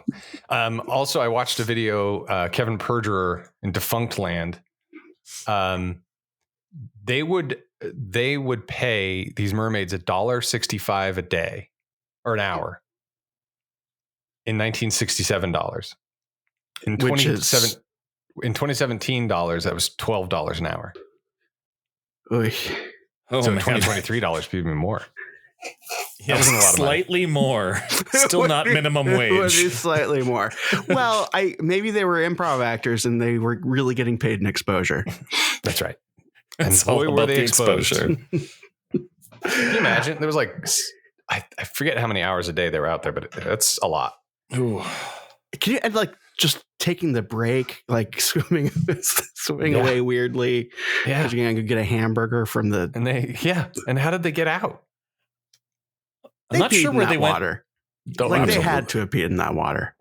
Also, I watched a video. Kevin Perjurer in Defunct Land. They would pay these mermaids $1.65 a day or an hour in $1967. In 2017 dollars, that was $12 an hour. Oy. So $2023 be even more. That wasn't a lot of slightly more. Still not minimum wage. Would be slightly more. Well, maybe they were improv actors and they were really getting paid in exposure. That's right. And boy, were they exposure. Can you imagine? There was like, I forget how many hours a day they were out there, but that's a lot. Ooh. Can you, and like just taking the break, like swimming away weirdly? Yeah. Because you're going to go get a hamburger from the. And how did they get out? I'm not sure where they water. Went. They had to have peed in that water.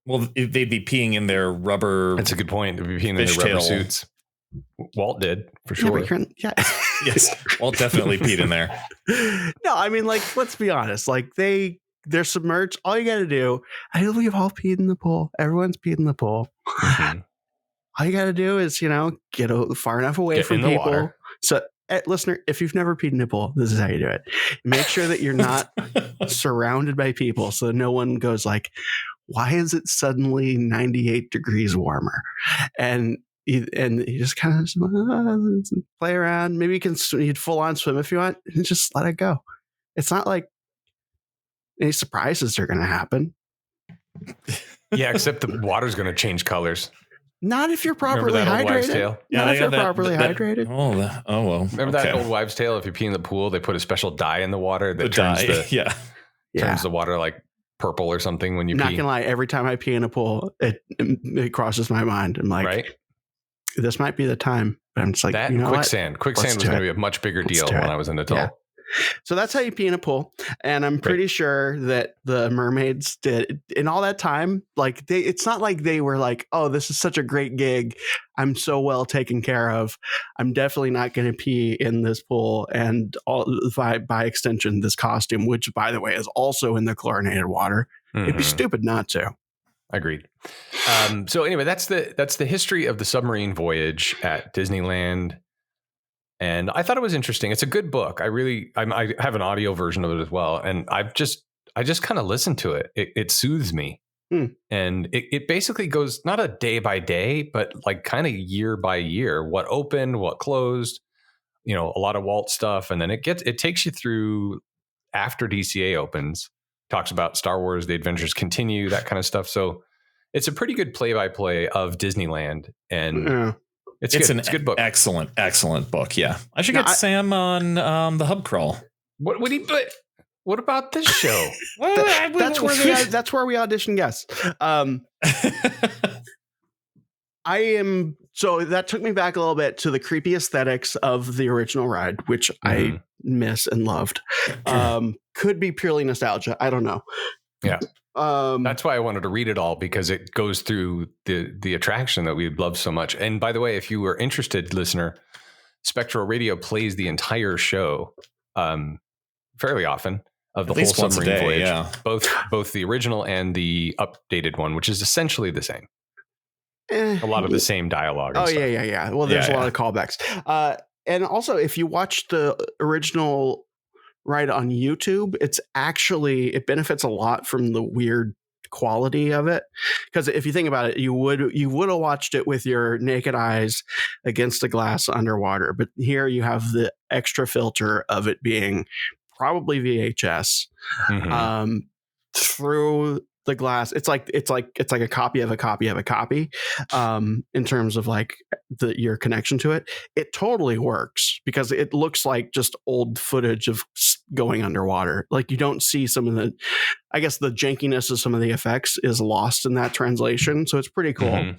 Well, they'd be peeing in their rubber. That's a good point. They'd be peeing in their rubber suits. Walt did, for sure. Yes. Walt definitely peed in there. No, I mean, like, let's be honest. Like, they're submerged. All you got to do, we've all peed in the pool. Everyone's peed in the pool. Mm-hmm. All you got to do is, get far enough away from people. Water. So, listener, if you've never peed in a pool, this is how you do it. Make sure that you're not surrounded by people so no one goes like, why is it suddenly 98 degrees warmer? And you just kind of play around. Maybe you'd full on swim if you want and just let it go. It's not like any surprises are going to happen. Yeah, except the water's going to change colors. Not if you're properly hydrated. Not if you're properly hydrated. Oh, well. Remember that old wives' tale? If you pee in the pool, they put a special dye in the water that turns the water like purple or something when you pee. Not gonna lie, every time I pee in a pool, it crosses my mind. I'm like, this might be the time. But I'm just like, quicksand. Quicksand was going to be a much bigger deal when I was an adult. Yeah. So that's how you pee in a pool. And I'm pretty sure that the mermaids did in all that time. Like it's not like they were like, oh, this is such a great gig. I'm so well taken care of. I'm definitely not going to pee in this pool. And by extension, this costume, which by the way, is also in the chlorinated water. Mm-hmm. It'd be stupid not to. Agreed. So anyway, that's the history of the submarine voyage at Disneyland. And I thought it was interesting. It's a good book. I have an audio version of it as well. And I just kind of listen to it. It soothes me. And it basically goes not a day by day, but like kind of year by year, what opened, what closed, a lot of Walt stuff. And then it takes you through after DCA opens, talks about Star Wars, The Adventures Continue, that kind of stuff. So it's a pretty good play-by-play of Disneyland. And It's good. It's a good book. Excellent book. Yeah. I should get Sam on the hub crawl. What about this show? That's where we audition guests. So that took me back a little bit to the creepy aesthetics of the original ride, which I miss and loved. Could be purely nostalgia. I don't know. Yeah. That's why I wanted to read it all, because it goes through the attraction that we love so much. And by the way, if you were interested, listener, Spectral Radio plays the entire show fairly often of the whole Submarine Voyage. Yeah. Both the original and the updated one, which is essentially the same. A lot of the same dialogue. Oh, yeah. Well, there's a lot of callbacks. And also, if you watch the original ride on YouTube, it benefits a lot from the weird quality of it. Because if you think about it, you would have watched it with your naked eyes against a glass underwater. But here you have the extra filter of it being probably VHS through the glass. It's like a copy of a copy of a copy in terms of like your connection to it. It totally works because it looks like just old footage of going underwater. Like you don't see some of the jankiness of some of the effects is lost in that translation. So it's pretty cool.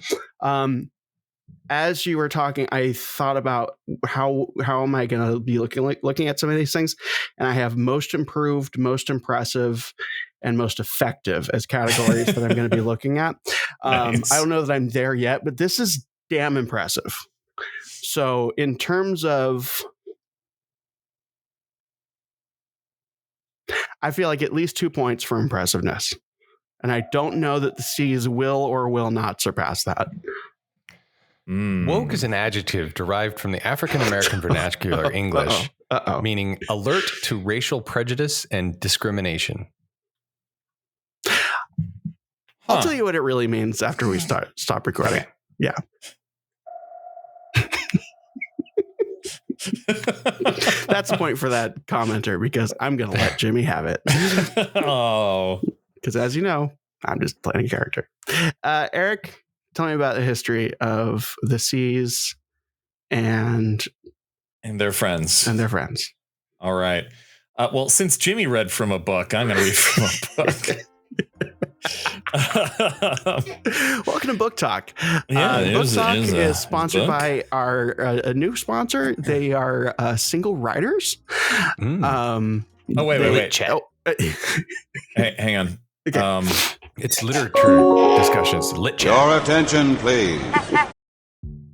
As you were talking, I thought about how am I going to be looking at some of these things, and I have most improved, most impressive, and most effective as categories that I'm going to be looking at. Nice. I don't know that I'm there yet, but this is damn impressive. So in terms of, I feel like at least 2 points for impressiveness, and I don't know that the Seas will or will not surpass that. Woke is an adjective derived from the African American vernacular English, meaning alert to racial prejudice and discrimination. I'll tell you what it really means after we stop recording. Okay. Yeah. That's the point for that commenter, because I'm going to let Jimmy have it. Oh, because as you know, I'm just playing a character. Eric, tell me about the history of the seas and their friends. All right. Well, since Jimmy read from a book, I'm going to read from a book. Welcome to Book Talk. Yeah, Book Talk is sponsored by our a new sponsor. They are Single Riders. Wait. Chat. Hey, hang on. Okay. It's literature discussions. Lit chat. Your attention, please.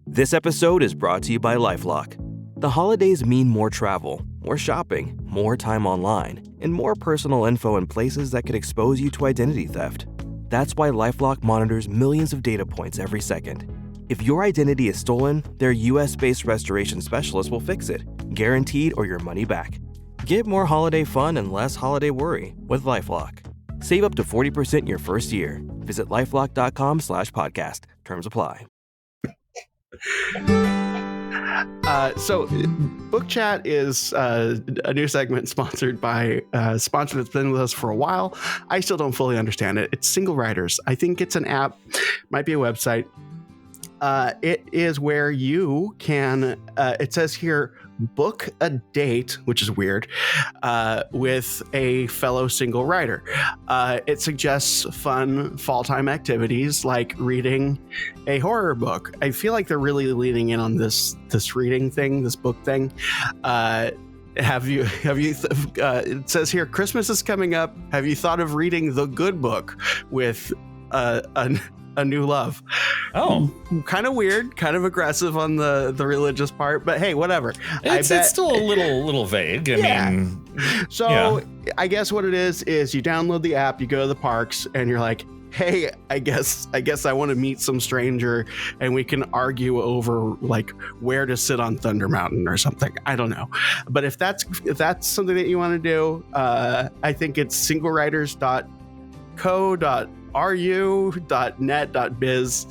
This episode is brought to you by LifeLock. The holidays mean more travel, more shopping, more time online, and more personal info in places that could expose you to identity theft. That's why LifeLock monitors millions of data points every second. If your identity is stolen, their US-based restoration specialist will fix it, guaranteed or your money back. Get more holiday fun and less holiday worry with LifeLock. Save up to 40% your first year. Visit LifeLock.com/podcast. Terms apply. So Book Chat is a new segment sponsored by a sponsor that's been with us for a while. I still don't fully understand it. It's Single Riders. I think it's an app, might be a website. It is where you can, it says here, book a date, which is weird, with a fellow single rider. It suggests fun fall time activities like reading a horror book. I feel like they're really leaning in on this reading thing, this book thing. It says here, Christmas is coming up. Have you thought of reading The Good Book with a new love? Oh, kind of weird, kind of aggressive on the religious part, but hey, whatever. It's still a little vague. I mean, so I guess what it is you download the app, you go to the parks, and you're like, hey, I guess I want to meet some stranger, and we can argue over like where to sit on Thunder Mountain or something. I don't know, but if that's something that you want to do, I think it's singleriders.co.ru.net.biz,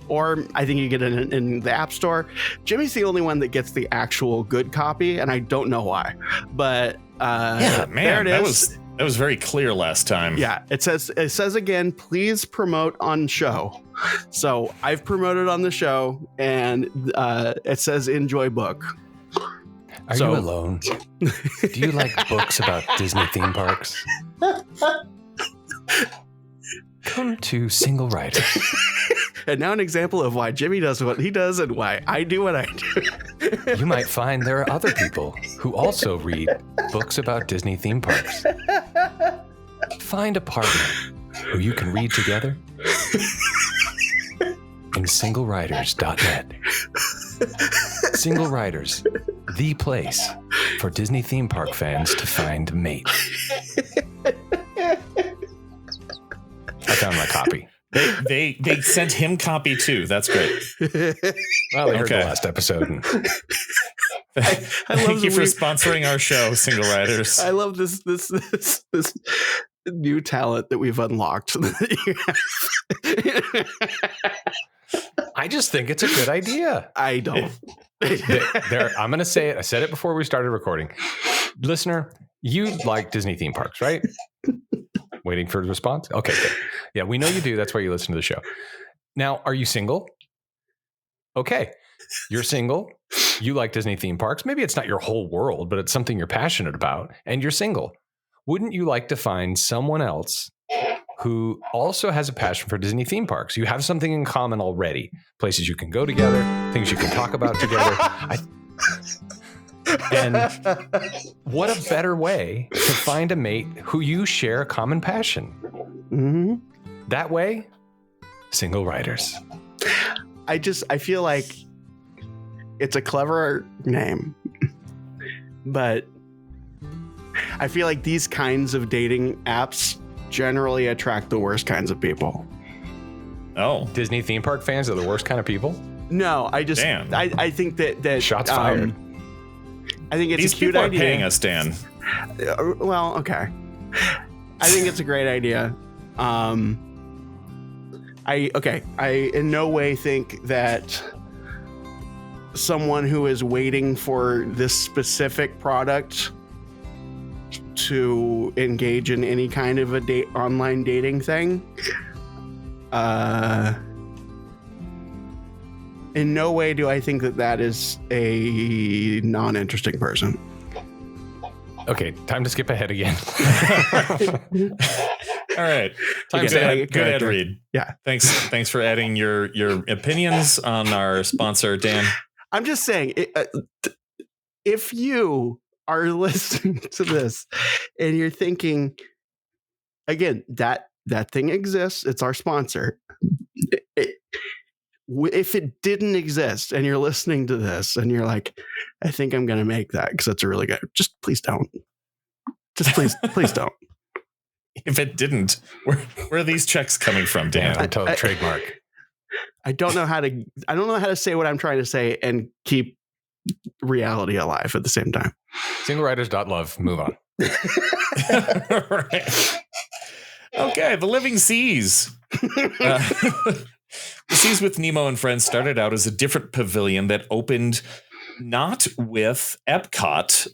or I think you get it in the App Store. Jimmy's the only one that gets the actual good copy, and I don't know why, but there it is. That was very clear last time. Yeah, it says again, please promote on show. So I've promoted on the show, and it says enjoy book. Are you alone? Do you like books about Disney theme parks? Come to Single Riders. And now an example of why Jimmy does what he does and why I do what I do. You might find there are other people who also read books about Disney theme parks. Find a partner who you can read together in singleriders.net. Single Riders, the place for Disney theme park fans to find a mate. I found my copy. They sent him copy too. That's great. Well, they heard the last episode. Thank you for sponsoring our show, Single Riders. I love this new talent that we've unlocked. I just think it's a good idea. I don't. I'm going to say it. I said it before we started recording. Listener, you like Disney theme parks, right? Waiting for a response? Okay, good. Yeah, we know you do. That's why you listen to the show. Now, are you single? Okay, you're single. You like Disney theme parks. Maybe it's not your whole world, but it's something you're passionate about, and you're single. Wouldn't you like to find someone else who also has a passion for Disney theme parks? You have something in common already. Places you can go together, things you can talk about together. And what a better way to find a mate who you share a common passion. Mm-hmm. That way, Single Riders. I feel like it's a clever name, but I feel like these kinds of dating apps generally attract the worst kinds of people. Oh, Disney theme park fans are the worst kind of people? No, I think that shots fired. I think it's These a cute people idea. Are paying us, Dan. Well, okay. I think it's a great idea. I in no way think that someone who is waiting for this specific product to engage in any kind of a online dating thing. In no way do I think that is a non-interesting person. Okay, time to skip ahead again. All right. Time to add, good ad read. Yeah. Thanks for adding your opinions on our sponsor, Dan. I'm just saying, if you are listening to this and you're thinking, again, that thing exists, it's our sponsor. If it didn't exist and you're listening to this and you're like, I think I'm going to make that because that's a really good, just please don't. Just please don't. If it didn't, where are these checks coming from, Dan? Trademark. I don't know how to say what I'm trying to say and keep reality alive at the same time. Singleriders.love. Move on. Right. Okay, the Living Seas. The Seas with Nemo and Friends started out as a different pavilion that opened not with Epcot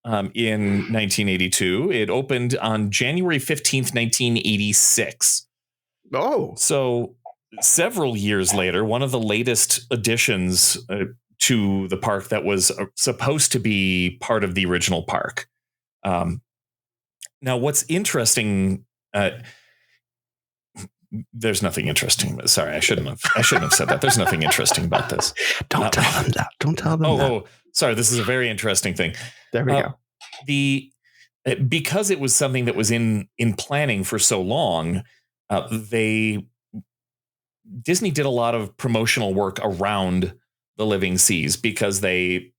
in 1982. It opened on January 15th, 1986. Oh. So several years later, one of the latest additions to the park that was supposed to be part of the original park. Now, what's interesting... there's nothing interesting. Sorry, I shouldn't have said that. There's nothing interesting about this. Don't tell them that. Don't tell them that. Oh, sorry. This is a very interesting thing. There we go. Because it was something that was in planning for so long, Disney did a lot of promotional work around the Living Seas because they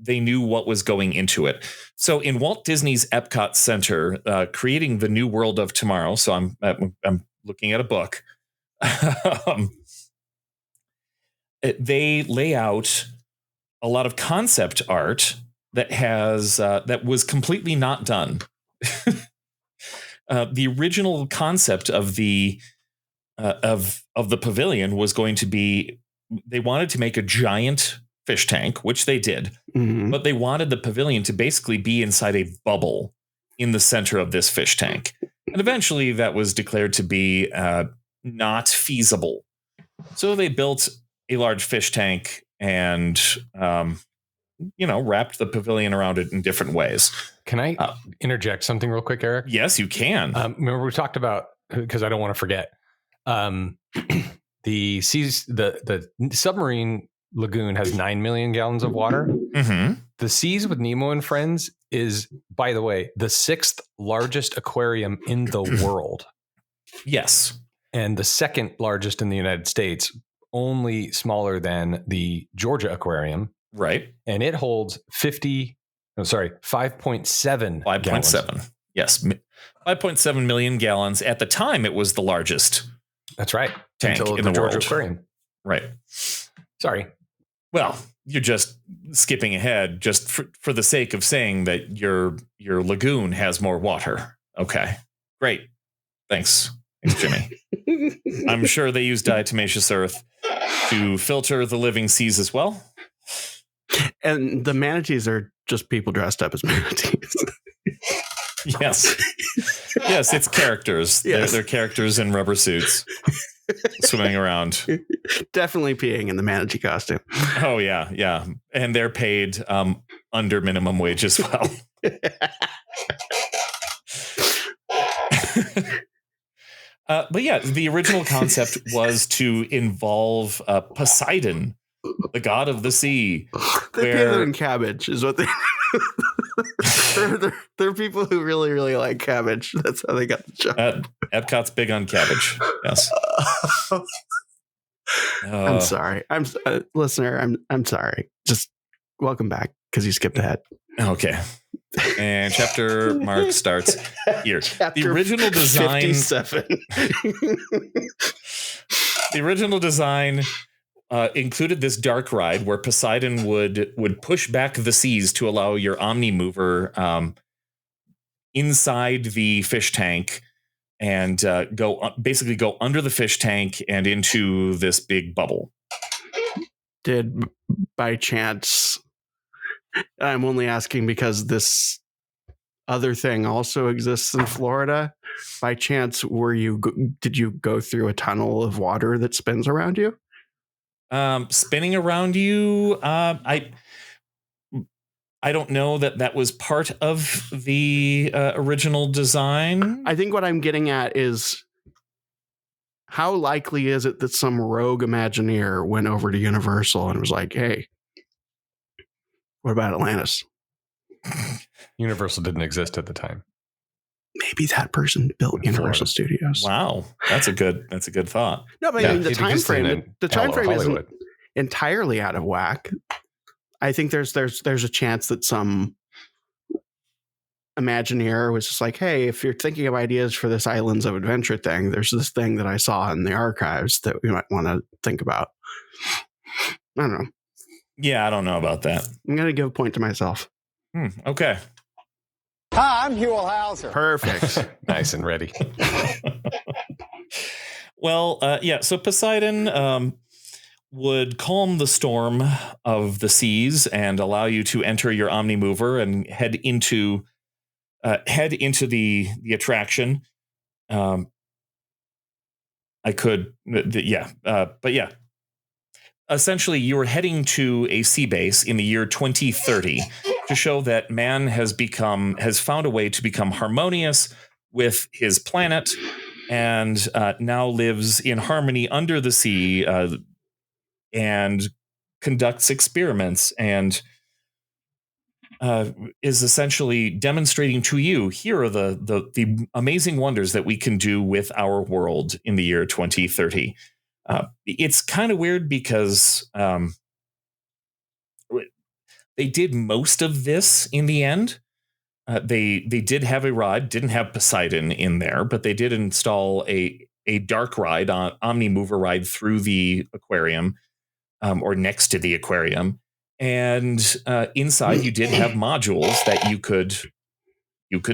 knew what was going into it. So in Walt Disney's Epcot Center, creating the new world of tomorrow. So I'm looking at a book. They lay out a lot of concept art that was completely not done. The original concept of the pavilion was going to be, they wanted to make a giant fish tank, which they did, but they wanted the pavilion to basically be inside a bubble in the center of this fish tank. And eventually that was declared to be not feasible. So they built a large fish tank and, wrapped the pavilion around it in different ways. Can I interject something real quick, Eric? Yes, you can. Remember we talked about, because I don't want to forget, the submarine lagoon has 9 million gallons of water. Mm-hmm. The Seas with Nemo and Friends is, by the way, the 6th largest aquarium in the world. Yes. And the 2nd largest in the United States, only smaller than the Georgia Aquarium. Right. And it holds 5.7. 5.7. Yes. 5.7 million gallons. At the time, it was the largest. That's right. Tank Until in the the Georgia world. Aquarium. Right. Sorry. Well, you're just skipping ahead just for the sake of saying that your lagoon has more water. Okay, great. Thanks, Jimmy. I'm sure they use diatomaceous earth to filter the Living Seas as well. And the manatees are just people dressed up as manatees. Yes. Yes, it's characters. Yes. They're characters in rubber suits swimming around. Definitely peeing in the manatee costume. Oh, yeah, yeah. And they're paid under minimum wage as well. But yeah, the original concept was to involve Poseidon, the god of the sea. They pay them in cabbage, is what they. they're people who really, really like cabbage. That's how they got the job. Epcot's big on cabbage. Yes. I'm sorry. I'm listener. I'm sorry. Just welcome back because you skipped ahead. Okay. And chapter mark starts here. Chapter the original design. 57. The original design included this dark ride where Poseidon would push back the seas to allow your Omnimover inside the fish tank and basically go under the fish tank and into this big bubble. did by chance, I'm only asking because this other thing also exists in Florida. By chance, did you go through a tunnel of water that spins around you? Spinning around you. I don't know that was part of the original design. I think what I'm getting at is, how likely is it that some rogue Imagineer went over to Universal and was like, hey, what about Atlantis? Universal didn't exist at the time. Maybe that person built Universal Studios. Wow, that's a good thought. No, but I mean, the time frame isn't entirely out of whack. I think there's a chance that some Imagineer was just like, hey, if you're thinking of ideas for this Islands of Adventure thing, there's this thing that I saw in the archives that we might want to think about. I don't know. Yeah, I don't know about that. I'm going to give a point to myself. Okay. Hi, I'm Hugh Hauser. Perfect. Nice and ready. Well, so Poseidon would calm the storm of the seas and allow you to enter your Omnimover and head into the attraction. Essentially, you were heading to a sea base in the year 2030 to show that man has found a way to become harmonious with his planet and now lives in harmony under the sea and conducts experiments and is essentially demonstrating to you, here are the amazing wonders that we can do with our world in the year 2030. It's kind of weird because they did most of this in the end. They did have a ride, didn't have Poseidon in there, but they did install a dark ride, Omnimover ride through the aquarium, or next to the aquarium. And inside you did have modules that you could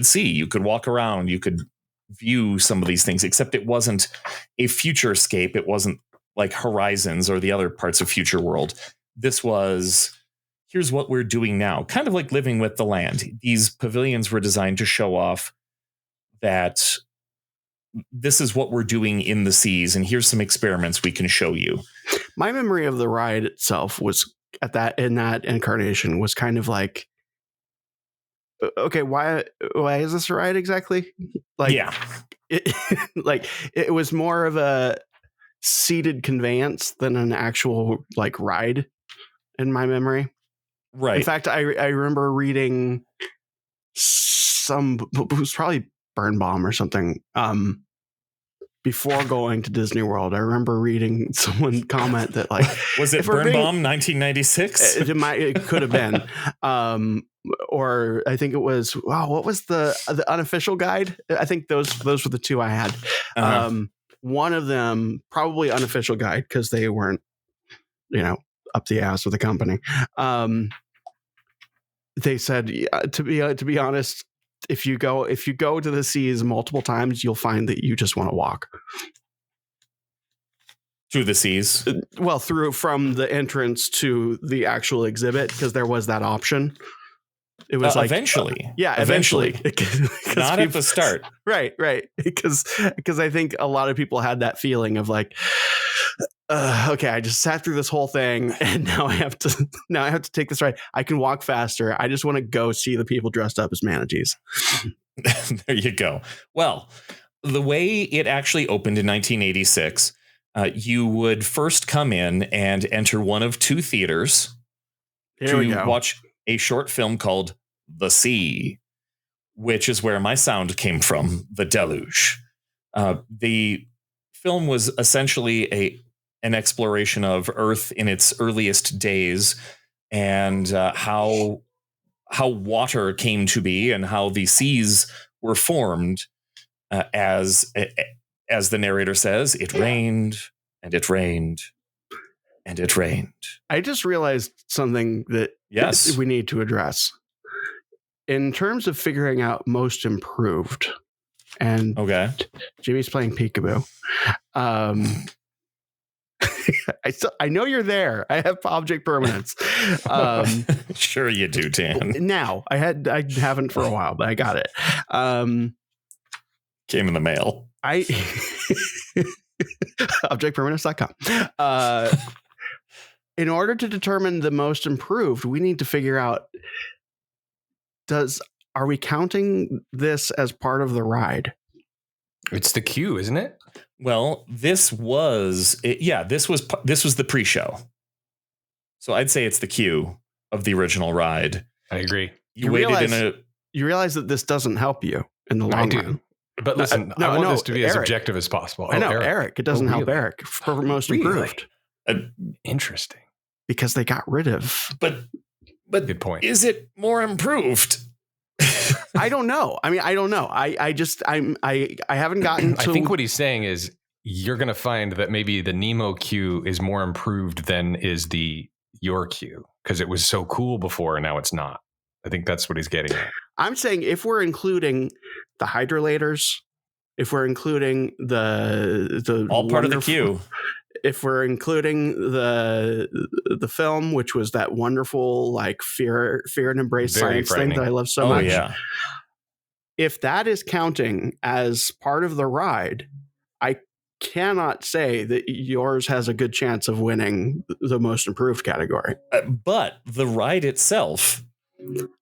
see, you could walk around, you could view some of these things, except it wasn't a futurescape. It wasn't like Horizons or the other parts of Future World. This was, here's what we're doing now, kind of like Living with the Land. These pavilions were designed to show off that this is what we're doing in the seas, and here's some experiments we can show you. My memory of the ride itself was in that incarnation was kind of like, okay, why is this a ride exactly? Like, yeah, it was more of a seated conveyance than an actual like ride in my memory. Right. In fact, I remember reading it was probably Birnbaum or something. Before going to Disney World, I remember reading someone comment that, like, was it Birnbaum 1996? It could have been, or I think it was. Wow, what was the unofficial guide? I think those were the two I had. Uh-huh. One of them probably unofficial guide because they weren't, up the ass with the company. They said, to be honest, if you go to the seas multiple times, you'll find that you just want to walk through the seas. Well, from the entrance to the actual exhibit, because there was that option. It was like eventually, eventually. Not at the start, right? Because I think a lot of people had that feeling of like, okay, I just sat through this whole thing, and now I have to take this ride. I can walk faster. I just want to go see the people dressed up as manatees. There you go. Well, the way it actually opened in 1986, you would first come in and enter one of two theaters to watch a short film called The Sea, which is where my sound came from, The Deluge. The film was essentially an exploration of Earth in its earliest days, and how water came to be and how the seas were formed. As the narrator says, it rained and it rained and it rained. I just realized something that we need to address in terms of figuring out most improved. And okay, Jimmy's playing peekaboo. I know you're there. I have object permanence. Sure you do, Dan. Now I haven't for a while, but I got it. Came in the mail. Objectpermanence.com. In order to determine the most improved, we need to figure out, are we counting this as part of the ride? It's the queue, isn't it? Well, this was the pre-show. So I'd say it's the queue of the original ride. I agree. You realize that this doesn't help you in the long run. But listen, I want this to be as objective as possible. I know, Eric. It doesn't help Eric for most improved. Interesting. Because they got rid of. But good point. Is it more improved? I don't know. I mean, I don't know. I haven't gotten to. I think what he's saying is you're going to find that maybe the Nemo queue is more improved than is your queue because it was so cool before and now it's not. I think that's what he's getting at. I'm saying if we're including the hydrolators, if we're including the all part of the queue, if we're including the film, which was that wonderful like fear and embrace science thing that I love so much. Yeah. If that is counting as part of the ride, I cannot say that yours has a good chance of winning the most improved category. But the ride itself,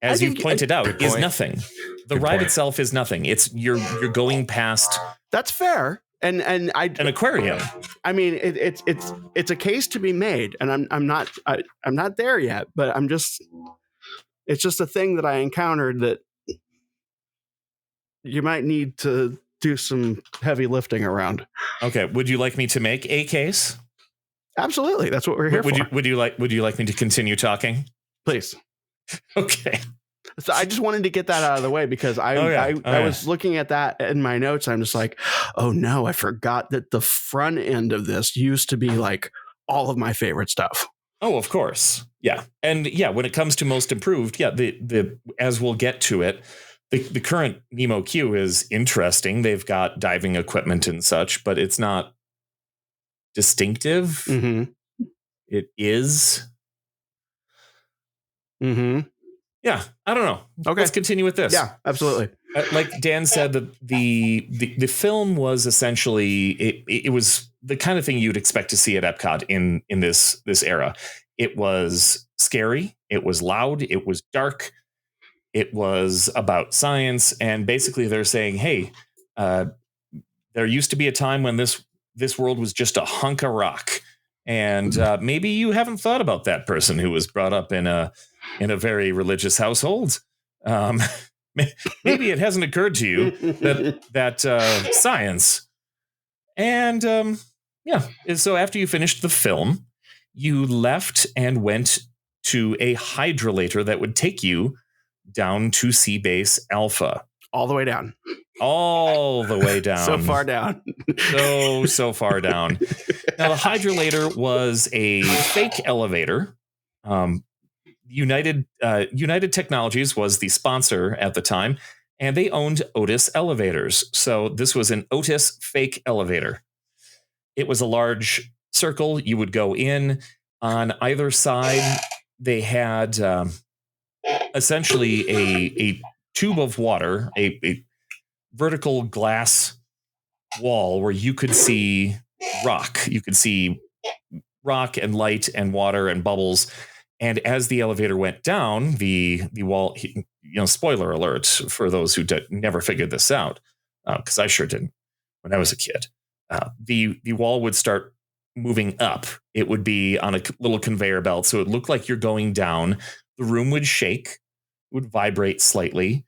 as you pointed out, is nothing. The ride itself is nothing. It's you're going past. That's fair. And an aquarium. I mean, it's a case to be made, and I'm not there yet, but it's just a thing that I encountered that you might need to do some heavy lifting around. Okay. Would you like me to make a case? Absolutely. That's what we're here for. Would you like me to continue talking? Please. Okay. So I just wanted to get that out of the way because I was looking at that in my notes. I'm just like, oh no, I forgot that the front end of this used to be like all of my favorite stuff. Oh, of course. Yeah. And yeah, when it comes to most improved, the as we'll get to it, the current Nemo queue is interesting. They've got diving equipment and such, but it's not distinctive. Mm-hmm. It is. Mm-hmm. Yeah, I don't know. Okay, let's continue with this. Yeah, absolutely. Like Dan said, that the film was essentially it was the kind of thing you'd expect to see at Epcot in this era. It was scary. It was loud. It was dark. It was about science, and basically they're saying, "Hey, there used to be a time when this world was just a hunk of rock, and maybe you haven't thought about that person who was brought up in a very religious household. Maybe it hasn't occurred to you that science." And so after you finished the film, you left and went to a hydrolator that would take you down to Sea Base Alpha. All the way down. All the way down. So far down. So far down. Now, the hydrolator was a fake elevator. United Technologies was the sponsor at the time, and they owned Otis Elevators. So this was an Otis fake elevator. It was a large circle. You would go in. On either side, they had essentially a tube of water, a vertical glass wall where you could see rock. You could see rock and light and water and bubbles. And as the elevator went down, the wall, spoiler alert for those who never figured this out, because I sure didn't when I was a kid, the wall would start moving up. It would be on a little conveyor belt. So it looked like you're going down. The room would shake, would vibrate slightly.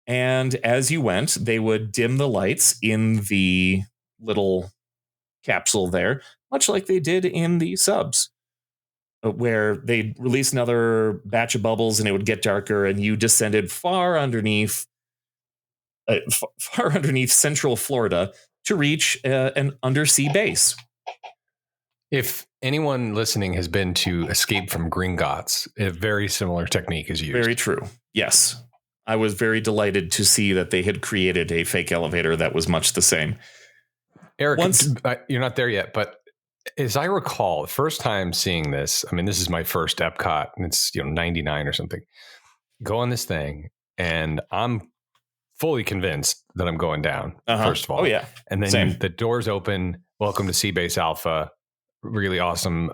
And as you went, they would dim the lights in the little capsule there, much like they did in the subs, where they'd release another batch of bubbles and it would get darker, and you descended far underneath Central Florida to reach an undersea base. If anyone listening has been to Escape from Gringotts, a very similar technique is used. Very true. Yes. I was very delighted to see that they had created a fake elevator that was much the same. Eric, you're not there yet, but As I recall, first time seeing this, I mean, this is my first Epcot, and it's 99 or something. Go on this thing, and I'm fully convinced that I'm going down. First of all, and then the doors open. Welcome to Seabase Alpha. Really awesome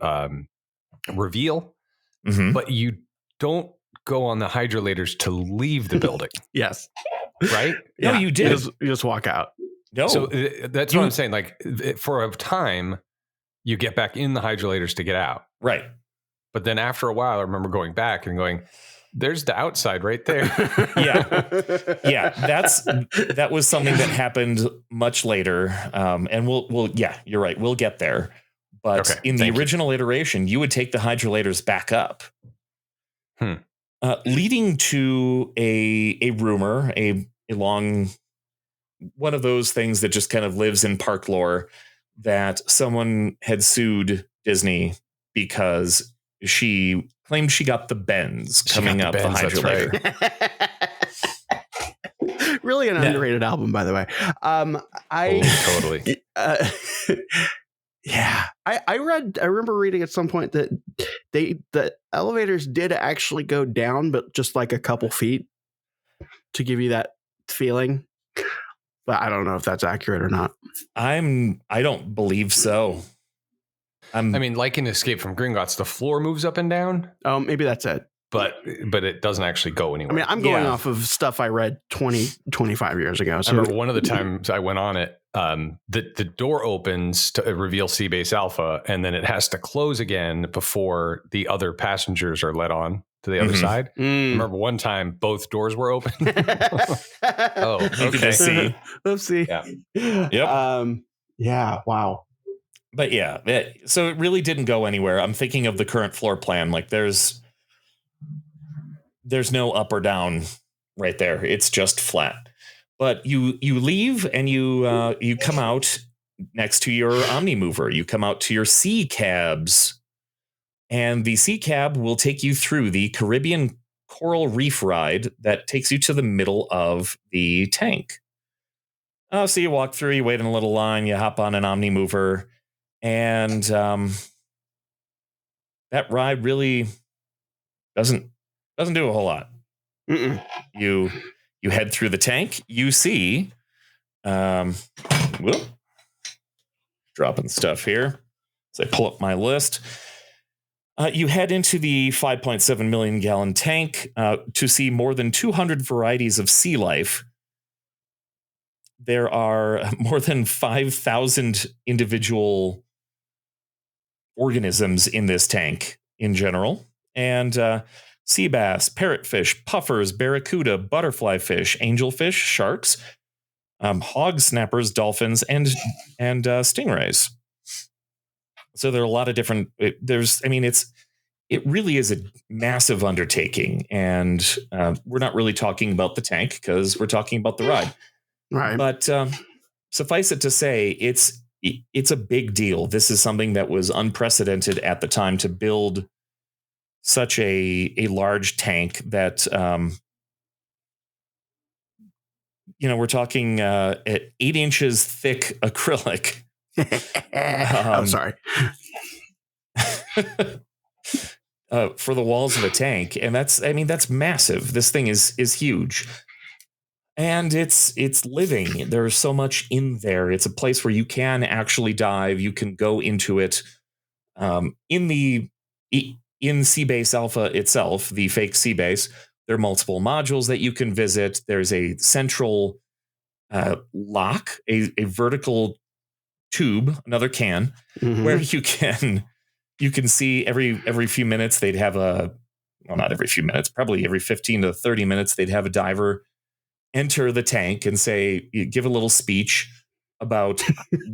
reveal, but you don't go on the hydrolators to leave the building. Yes, right? No, you did. You just walk out. No, so that's what I'm saying. Like for a time, you get back in the hydrolators to get out, right? But then after a while, I remember going back and going, there's the outside right there. Yeah. That was something that happened much later. And we'll you're right. We'll get there. But in the original iteration, you would take the hydrolators back up, leading to a rumor, a long, one of those things that just kind of lives in park lore, that someone had sued Disney because she claimed she got the bends coming up the hydrolator. Right. Really an underrated album, by the way. Totally. Yeah, I remember reading at some point that the elevators did actually go down, but just like a couple feet to give you that feeling. But I don't know if that's accurate or not. I don't believe so. I mean, like in Escape from Gringotts, the floor moves up and down. Oh, maybe that's it. But it doesn't actually go anywhere. I mean, I'm going off of stuff I read 25 years ago. So I remember one of the times I went on it, the door opens to reveal Seabase Alpha, and then it has to close again before the other passengers are let on to the other side. I remember one time both doors were open. Oh, okay. See. Oopsie. Yeah. Yep. Yeah. Wow. But so it really didn't go anywhere. I'm thinking of the current floor plan. Like there's no up or down right there. It's just flat. But you leave and you come out next to your Omni Mover. You come out to your sea cabs, and the sea cab will take you through the Caribbean Coral Reef ride that takes you to the middle of the tank. So you walk through, you wait in a little line, you hop on an Omni Mover, and that ride really doesn't do a whole lot. You head through the tank. You see, dropping stuff here. So I pull up my list. You head into the 5.7 million gallon tank to see more than 200 varieties of sea life. There are more than 5,000 individual organisms in this tank in general. And sea bass, parrotfish, puffers, barracuda, butterfly fish, angelfish, sharks, hog snappers, dolphins, and stingrays. So there are a lot of different. It really is a massive undertaking, and we're not really talking about the tank because we're talking about the ride. Right. But suffice it to say, it's a big deal. This is something that was unprecedented at the time to build such a large tank that, we're talking at 8 inches thick acrylic. I'm sorry. For the walls of a tank. And that's massive. This thing is huge. And it's living. There's so much in there. It's a place where you can actually dive. You can go into it. In Seabase Alpha itself, the fake Seabase, there are multiple modules that you can visit. There's a central lock, a vertical tube, another can, where you can see every few minutes they'd have not every few minutes, probably every 15 to 30 minutes they'd have a diver enter the tank and give a little speech about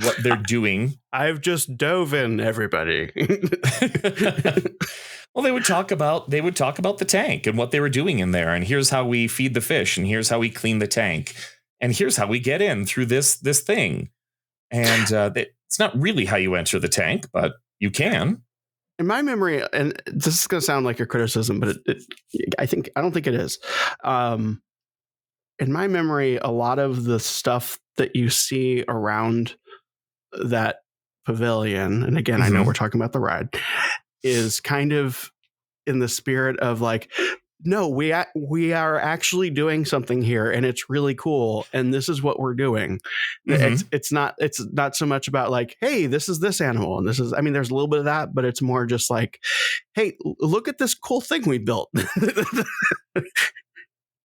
what they're doing. I've just dove in, everybody. Well, they would talk about the tank and what they were doing in there, and here's how we feed the fish, and here's how we clean the tank, and here's how we get in through this thing. And it's not really how you enter the tank, but you can. In my memory, and this is going to sound like a criticism, but I don't think it is. In my memory, a lot of the stuff that you see around that Pavilion, and again, I know we're talking about the ride, is kind of in the spirit of like, no, we are actually doing something here, and it's really cool, and this is what we're doing. It's not so much about like, hey, this is this animal, and this is, I mean, there's a little bit of that, but it's more just like, hey, look at this cool thing we built.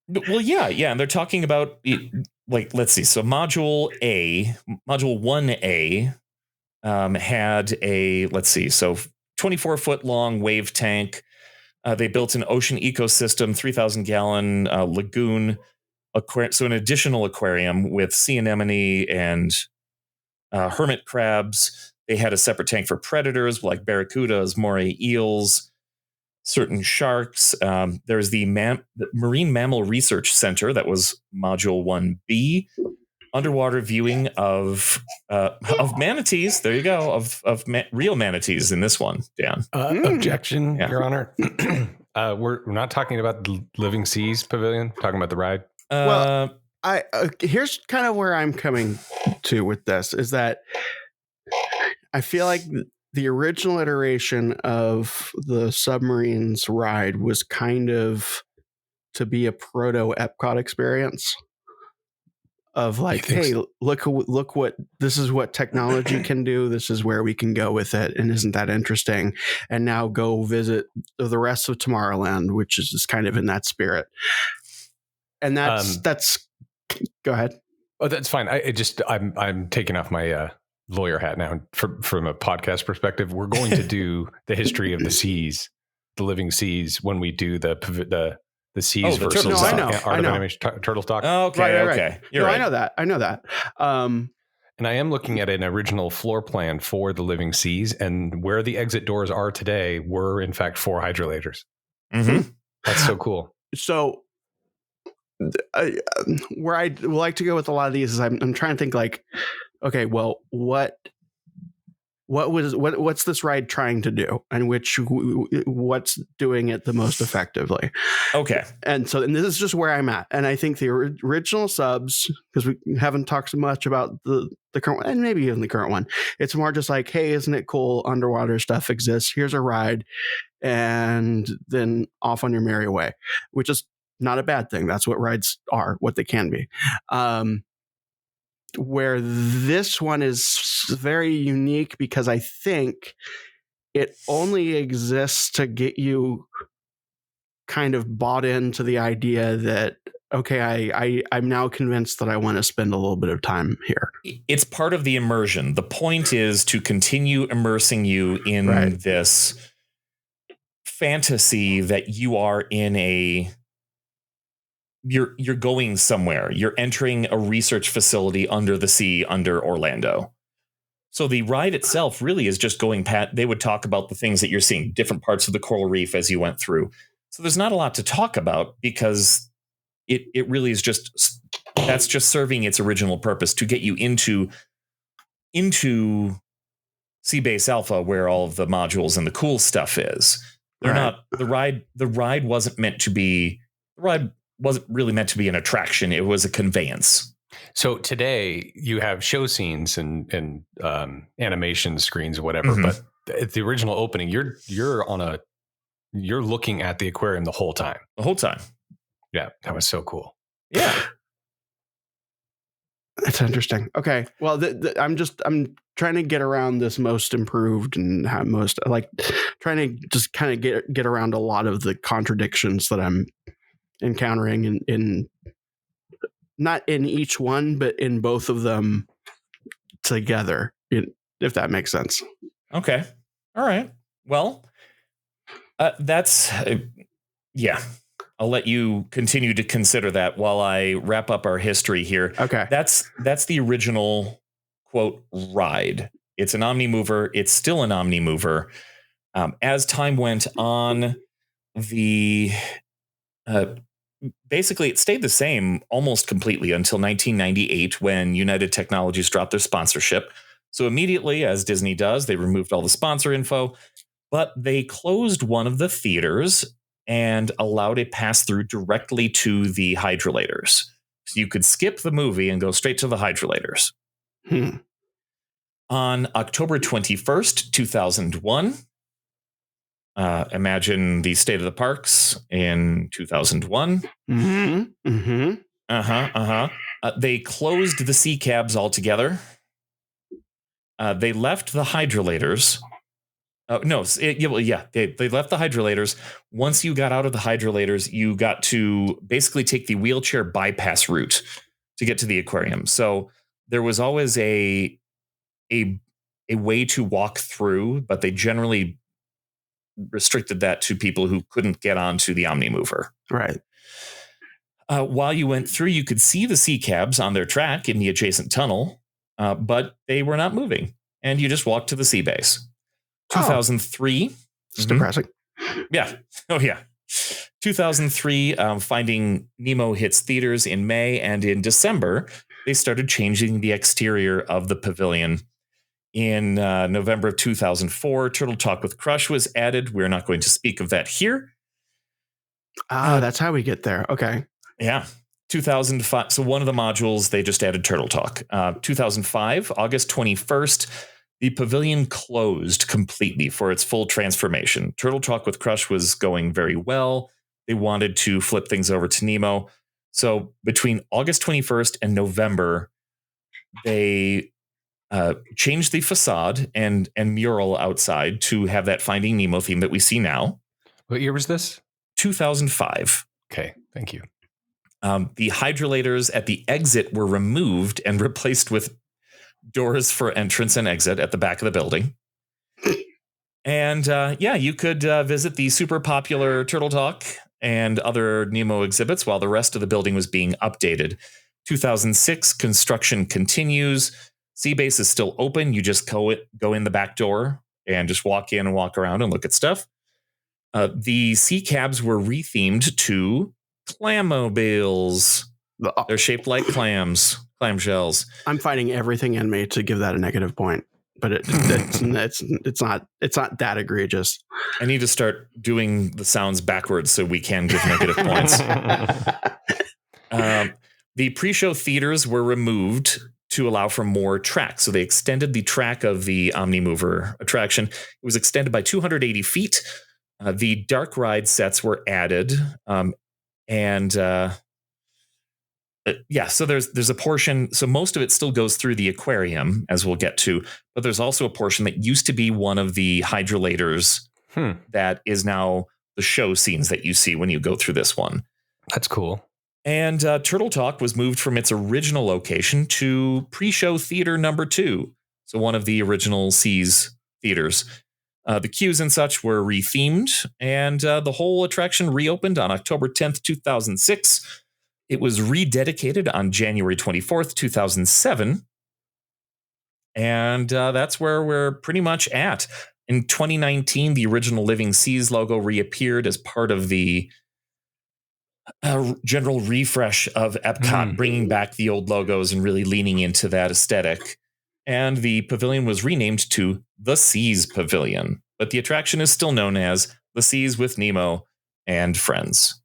Well, yeah, and they're talking about, like, let's see. So module 1A had a, let's see, so 24-foot long wave tank. They built an ocean ecosystem, 3,000 gallon lagoon, so an additional aquarium with sea anemone and hermit crabs. They had a separate tank for predators like barracudas, moray eels, certain sharks. There's the Marine Mammal Research Center. That was Module 1B. Underwater viewing of manatees. There you go. Of real manatees in this one, Dan. Objection, Your Honor. We're not talking about the Living Seas Pavilion. We're talking about the ride. Well, here's kind of where I'm coming to with this, is that I feel like the original iteration of the Submarines ride was kind of to be a proto Epcot experience of like, hey, so? look what, this is what technology can do. This is where we can go with it. And isn't that interesting? And now go visit the rest of Tomorrowland, which is just kind of in that spirit. And that's go ahead. Oh, that's fine. I'm taking off my lawyer hat now from a podcast perspective. We're going to do the history of the seas, the living seas, when we do the seas versus turtle talk. Oh, okay. Okay. You're right. I know that. And I am looking at an original floor plan for the living seas, and where the exit doors are today were in fact 4 hydrolators. Mm-hmm. That's so cool. So where I like to go with a lot of these is I'm trying to think like, okay, well, what's this ride trying to do, and what's doing it the most effectively? Okay. And this is just where I'm at. And I think the original subs, because we haven't talked so much about the current one, and maybe even the current one, it's more just like, hey, isn't it cool? Underwater stuff exists. Here's a ride. And then off on your merry way, which is not a bad thing. That's what rides are, what they can be. Where this one is very unique because I think it only exists to get you kind of bought into the idea that, okay, I'm now convinced that I want to spend a little bit of time here. It's part of the immersion. The point is to continue immersing you in this fantasy that you are in you're going somewhere. You're entering a research facility under the sea, under Orlando. So the ride itself really is just going past. They would talk about the things that you're seeing, different parts of the coral reef as you went through. So there's not a lot to talk about because it really is just, that's just serving its original purpose to get you into Sea Base Alpha, where all of the modules and the cool stuff is. They're not the ride wasn't meant to be. The ride wasn't really meant to be an attraction. It was a conveyance. So today you have show scenes and animation screens or whatever, but at the original opening, you're looking at the aquarium the whole time. The whole time. Yeah, that was so cool. Yeah. That's interesting. Okay. Well, I'm trying to get around this most improved and trying to just kind of get around a lot of the contradictions that I'm encountering in not in each one, but in both of them together, if that makes sense. Okay. All right. Well, that's yeah. I'll let you continue to consider that while I wrap up our history here. Okay. That's the original quote ride. It's an omnimover. It's still an omnimover. As time went on, basically it stayed the same almost completely until 1998 when United Technologies dropped their sponsorship. So immediately, as Disney does, they removed all the sponsor info, but they closed one of the theaters and allowed a pass-through directly to the hydrolators. So you could skip the movie and go straight to the hydrolators. On October 21st, 2001, imagine the state of the parks in 2001. Mm-hmm. Mm-hmm. They closed the sea cabs altogether. They left the hydrolators. They left the hydrolators. Once you got out of the hydrolators, you got to basically take the wheelchair bypass route to get to the aquarium. So there was always a way to walk through, but they generally restricted that to people who couldn't get onto the Omnimover. Right. While you went through, you could see the sea cabs on their track in the adjacent tunnel, but they were not moving. And you just walked to the sea base. 2003. It's depressing. Yeah. Oh, yeah. 2003, Finding Nemo hits theaters in May, and in December, they started changing the exterior of the pavilion. In November of 2004, Turtle Talk with Crush was added. We're not going to speak of that here. That's how we get there. Okay. Yeah. 2005. So one of the modules, they just added Turtle Talk. 2005, August 21st, the pavilion closed completely for its full transformation. Turtle Talk with Crush was going very well. They wanted to flip things over to Nemo. So between August 21st and November, they changed the facade and mural outside to have that Finding Nemo theme that we see now. What year was this? 2005. Okay, thank you. The hydrolators at the exit were removed and replaced with doors for entrance and exit at the back of the building. And you could visit the super popular Turtle Talk and other Nemo exhibits while the rest of the building was being updated. 2006, construction continues. Sea base is still open. You just go in the back door and just walk in and walk around and look at stuff. The sea cabs were rethemed to Clamobiles. They're shaped like clams, clamshells. I'm fighting everything in me to give that a negative point, but it's not that egregious. I need to start doing the sounds backwards so we can give negative points. The pre-show theaters were removed to allow for more tracks. So they extended the track of the Omnimover attraction. It was extended by 280 feet. The dark ride sets were added. So there's a portion. So most of it still goes through the aquarium, as we'll get to. But there's also a portion that used to be one of the hydrolators that is now the show scenes that you see when you go through this one. That's cool. And Turtle Talk was moved from its original location to pre-show theater number 2. So one of the original Seas theaters. The queues and such were rethemed, and the whole attraction reopened on October 10th, 2006. It was rededicated on January 24th, 2007. And that's where we're pretty much at. In 2019, the original Living Seas logo reappeared as part of the general refresh of Epcot, bringing back the old logos and really leaning into that aesthetic. And the pavilion was renamed to the Seas Pavilion, but the attraction is still known as the Seas with Nemo and Friends,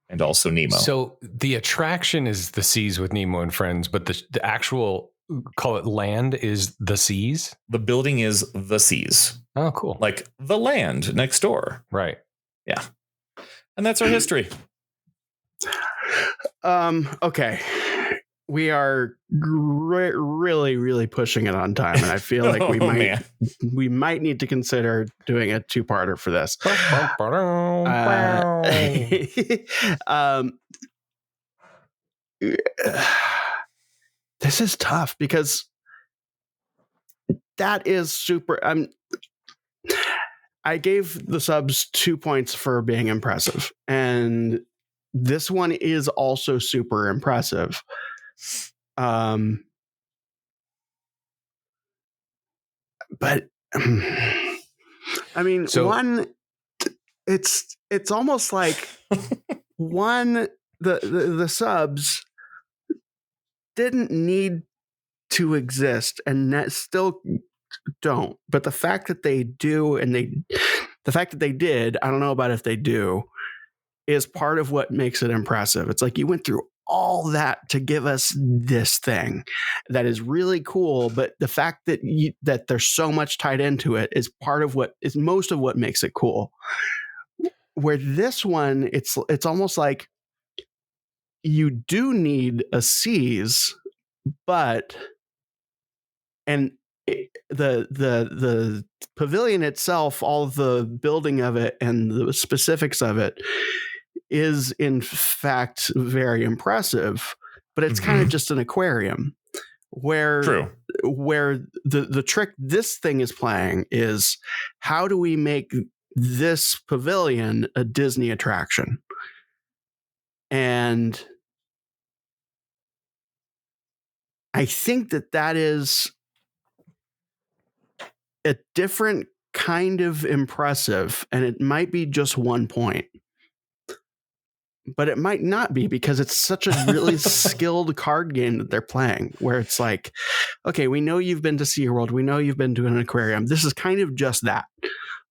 and also Nemo. So the attraction is the Seas with Nemo and Friends, but the actual, call it land, is the Seas? The building is the Seas. Oh, cool. Like the land next door. Right. Yeah. And that's our history. Okay. We are really, really pushing it on time, and I feel like we might need to consider doing a 2-parter for this. This is tough because that is super. I gave the subs 2 points for being impressive, and this one is also super impressive. But I mean, it's almost like the subs didn't need to exist, and that still don't. But the fact that they do, and the fact that they did, I don't know about if they do, is part of what makes it impressive. It's like you went through all that to give us this thing that is really cool. But the fact that that there's so much tied into it is part of what is most of what makes it cool. Where this one, it's almost like you do need a seas, but the pavilion itself, all of the building of it and the specifics of it is in fact very impressive, but it's kind of just an aquarium where the trick this thing is playing is how do we make this pavilion a Disney attraction? And I think that is a different kind of impressive, and it might be just 1 point. But it might not be, because it's such a really skilled card game that they're playing, where it's like, okay, we know you've been to SeaWorld. We know you've been to an aquarium. This is kind of just that.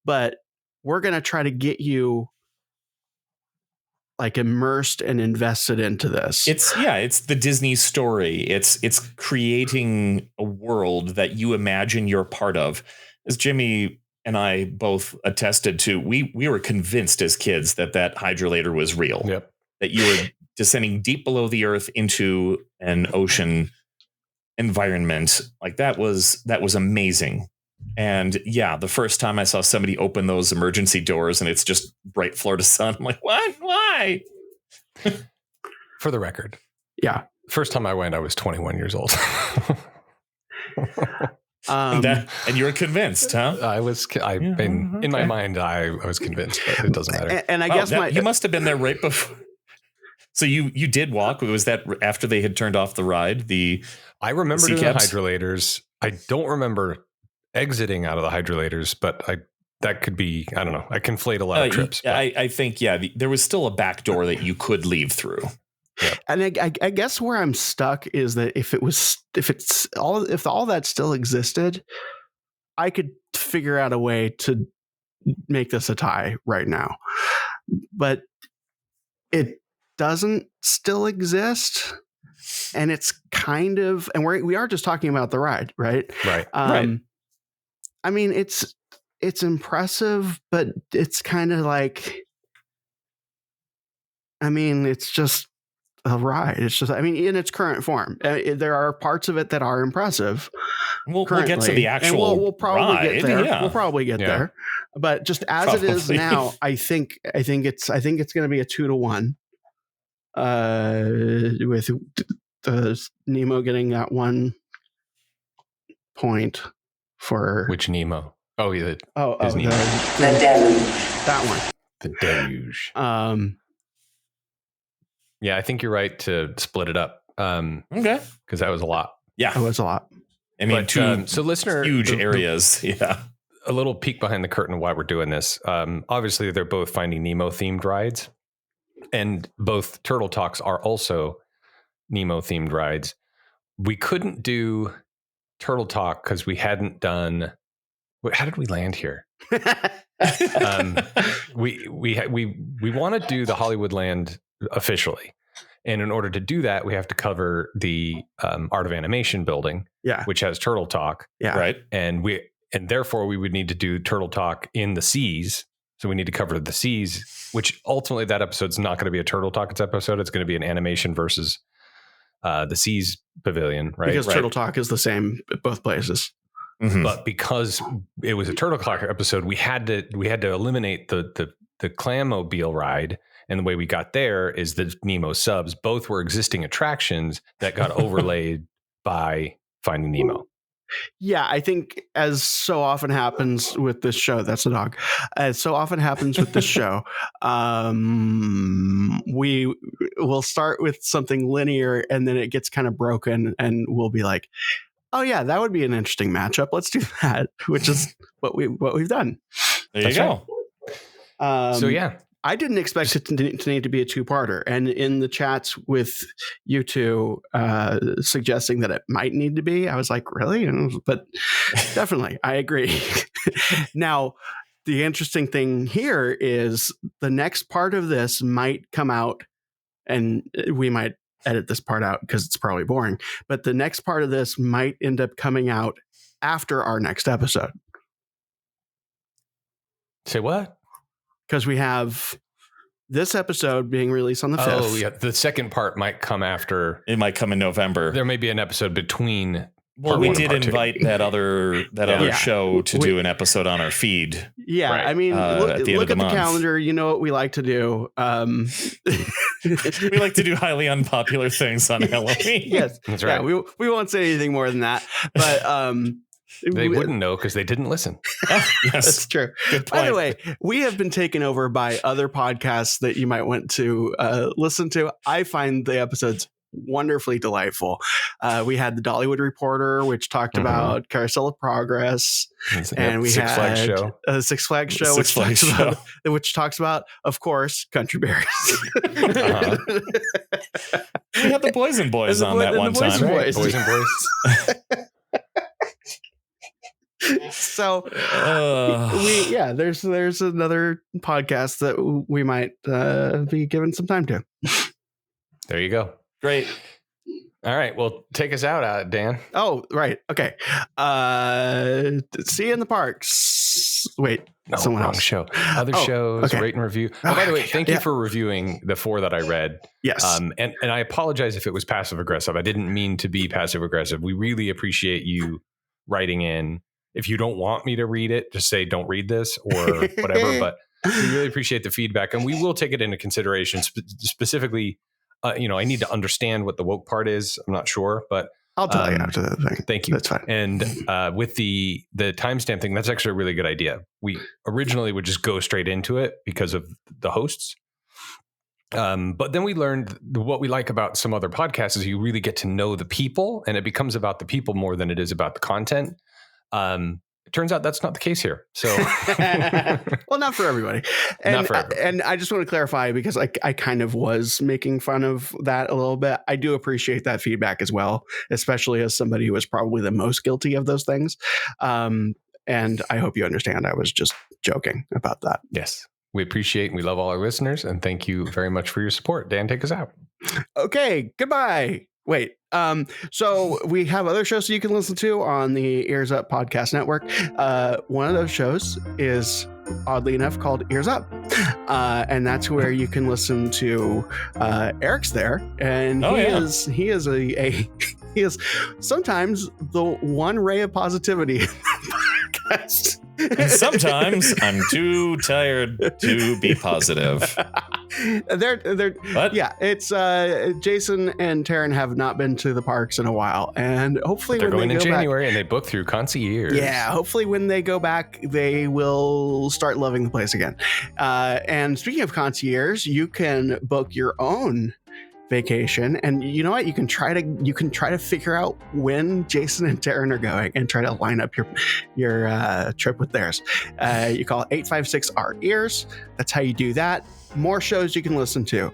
But we're going to try to get you like immersed and invested into this. It's the Disney story. It's creating a world that you imagine you're part of. As Jimmy and I both attested to, we were convinced as kids that hydrolator was real. Yep. That you were descending deep below the earth into an ocean environment. Like that was amazing. And yeah, the first time I saw somebody open those emergency doors and it's just bright Florida sun, I'm like, what? Why? For the record. Yeah. First time I went, I was 21 years old. And you were convinced, huh? In my mind, I was convinced, but it doesn't matter. And I guess you must have been there right before. So you did walk. Was that after they had turned off the ride? I remember doing the hydrolators. I don't remember exiting out of the hydrolators, but that could be, I don't know. I conflate a lot of trips. I think, there was still a back door that you could leave through. Yep. And I guess where I'm stuck is that if all that still existed, I could figure out a way to make this a tie right now. But it doesn't still exist. And it's kind of, and we are just talking about the ride, right? Right. Right. I mean, it's impressive, but it's kind of like, I mean, it's just a ride. It's just, I mean, in its current form, there are parts of it that are impressive. We'll get to the actual and we'll probably ride. get there. Yeah. We'll probably get there. But just as it is now, I think it's going to be a 2-1. With Nemo getting that 1 point for which Nemo? Oh, yeah. Disney. The deluge. That one. The deluge. Yeah, I think you're right to split it up. Okay, because that was a lot. Yeah, it was a lot. I mean, so listener, huge areas. Yeah. A little peek behind the curtain of why we're doing this. Obviously, they're both Finding Nemo themed rides, and both Turtle Talks are also Nemo themed rides. We couldn't do Turtle Talk because we hadn't done. How did we land here? We want to do the Hollywoodland officially, and in order to do that, we have to cover the Art of Animation building, which has Turtle Talk, right, and therefore we would need to do Turtle Talk in the seas. So we need to cover the seas, which ultimately that episode's not going to be a Turtle Talk episode. It's going to be an animation versus the seas pavilion, right? Because Turtle Talk is the same at both places. Mm-hmm. But because it was a Turtle Talk episode, we had to eliminate the Clamobile ride. And the way we got there is the Nemo subs. Both were existing attractions that got overlaid by Finding Nemo. Yeah, I think as so often happens with this show, that's a dog. As so often happens with this show, we will start with something linear and then it gets kind of broken and we'll be like, oh yeah, that would be an interesting matchup. Let's do that, which is what we've done. There you go. So yeah. I didn't expect it to need to be a 2-parter. And in the chats with you two suggesting that it might need to be, I was like, really? But definitely, I agree. Now, the interesting thing here is the next part of this might come out and we might edit this part out because it's probably boring. But the next part of this might end up coming out after our next episode. Say what? Because we have this episode being released on the 5th. Oh, yeah. The second part might come after. It might come in November. There may be an episode between. Well, we did invite that other show to do an episode on our feed. Yeah, right. I mean, look at the calendar. You know what we like to do. We like to do highly unpopular things on Halloween. Yes, that's right. Yeah, we won't say anything more than that. But they wouldn't know because they didn't listen. Yes, that's true. Good point. By the way, we have been taken over by other podcasts that you might want to listen to. I find the episodes wonderfully delightful. We had the Dollywood Reporter, which talked about Carousel of Progress, and we Six had Six Flags Show, which talks about, of course, Country Bears. We had the Boys and Boys on that one time. Right? Boys and Boys. So there's another podcast that we might be giving some time to. There you go. Great. All right. Well, take us out, Dan. Oh, right. Okay. See you in the parks. Wait, no, someone else. Show. Other shows, okay. Rate and review. Oh, by the way, thank you for reviewing the 4 that I read. Yes. And I apologize if it was passive aggressive. I didn't mean to be passive aggressive. We really appreciate you writing in. If you don't want me to read it, just say don't read this or whatever. But we really appreciate the feedback, and we will take it into consideration. Specifically, I need to understand what the woke part is. I'm not sure, but I'll tell you after the thing. Thank you. That's fine. And with the timestamp thing, that's actually a really good idea. We originally would just go straight into it because of the hosts. But then we learned what we like about some other podcasts is you really get to know the people, and it becomes about the people more than it is about the content. It turns out that's not the case here. So, well, not for everybody. And I just want to clarify because I kind of was making fun of that a little bit. I do appreciate that feedback as well, especially as somebody who was probably the most guilty of those things. And I hope you understand. I was just joking about that. Yes, we appreciate and we love all our listeners, and thank you very much for your support. Dan, take us out. Okay, goodbye. Wait. So we have other shows that you can listen to on the Ears Up Podcast Network. One of those shows is, oddly enough, called Ears Up. And that's where you can listen to Eric's there. And he is sometimes the one ray of positivity in the podcast. And sometimes I'm too tired to be positive. It's Jason and Taryn have not been to the parks in a while, and hopefully they're going in January, and they book through concierge. Yeah, hopefully when they go back, they will start loving the place again. And speaking of concierge, you can book your own vacation, and you know what, you can try to figure out when Jason and Taryn are going and try to line up your trip with theirs. You call it 856-R-EARS. That's how you do that. More shows you can listen to.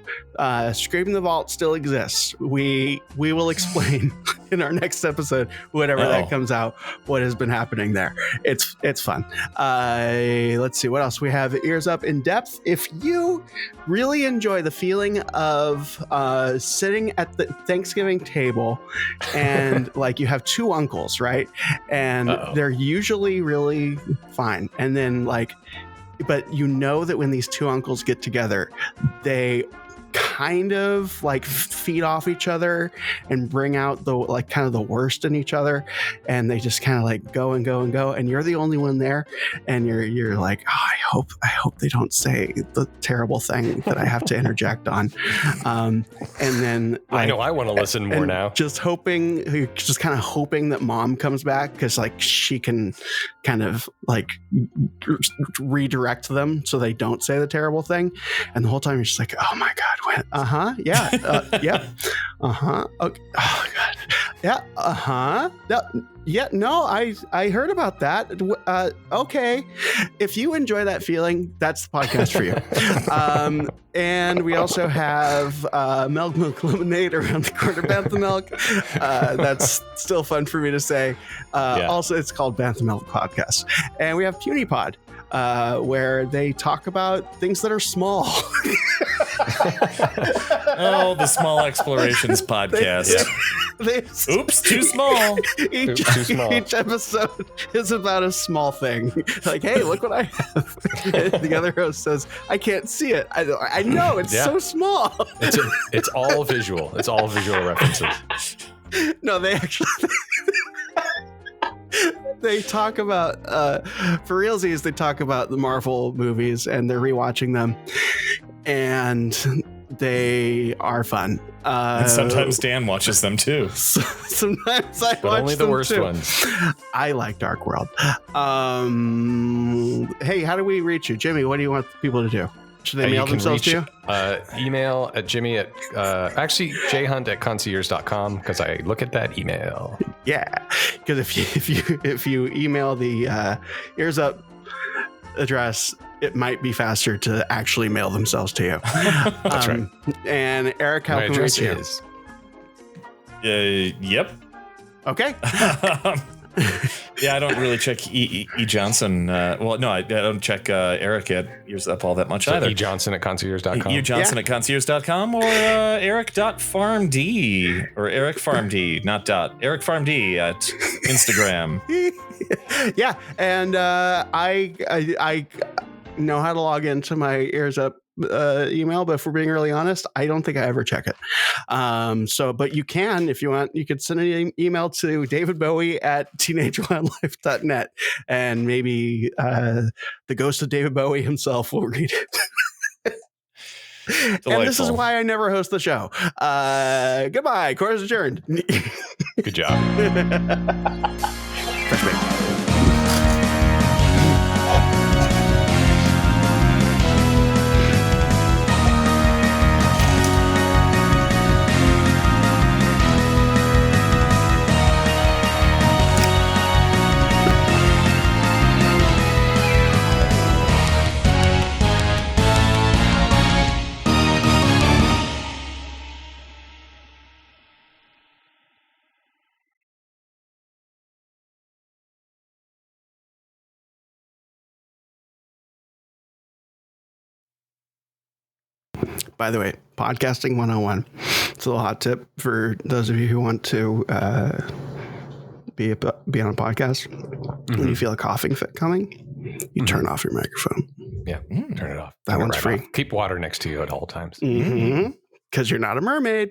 Scraping the Vault still exists. We will explain in our next episode, whenever that comes out, what has been happening there. It's fun. Let's see what else we have. Ears Up in Depth. If you really enjoy the feeling of sitting at the Thanksgiving table and like you have two uncles, right? And they're usually really fine. And then but you know that when these two uncles get together, they kind of like feed off each other and bring out the like kind of the worst in each other, and they just kind of like go and go and go, and you're the only one there, and you're like, oh, I hope they don't say the terrible thing that I have to interject on. And then I know I want to listen more now. Just kind of hoping that mom comes back, because like she can kind of like redirect them so they don't say the terrible thing, and the whole time you're just like, oh my god. Okay. Yeah. No, I heard about that. Okay. If you enjoy that feeling, that's the podcast for you. And we also have Milk Lemonade around the corner, Bantha Milk. That's still fun for me to say. Also, it's called Bantha Milk Podcast. And we have Puny Pod. where they talk about things that are small. Oh, the Small Explorations podcast. Oops, too small. Each episode is about a small thing. Like, hey, look what I have. The other host says, I can't see it. I know, it's so small. It's all visual. It's all visual references. No, they actually... They talk about, for realsies, they talk about the Marvel movies and they're rewatching them. And they are fun. And sometimes Dan watches them too. Sometimes I but watch only the them worst too. ones. I like Dark World. Hey, how do we reach you? Jimmy, what do you want people to do? Should they mail themselves to you? Email at Jimmy at actually jhunt at concierge.com because I look at that email. Yeah, because if you email the Ears Up address, it might be faster to actually mail themselves to you. That's right. And Eric, how can we reach you? Yep. Okay. Yeah, I don't really check E. Johnson. Well, no, I don't check Eric at Ears Up all that much either. E. Johnson at concierge.com. E. Johnson at concierge.com or Eric.farmd or Eric Farmd, not dot. Eric Farmd at Instagram. Yeah, and I know how to log into my Ears Up email, but if we're being really honest, I don't think I ever check it. But you can, if you want, you could send an email to David Bowie at teenagewildlife.net, and maybe the ghost of David Bowie himself will read it. And this is why I never host the show. Goodbye. Court is adjourned. Good job. Fresh me. By the way, podcasting 101. It's a little hot tip for those of you who want to be on a podcast. Mm-hmm. When you feel a coughing fit coming, you turn off your microphone. Yeah, turn it off. That one's free. Off. Keep water next to you at all times. Because you're not a mermaid.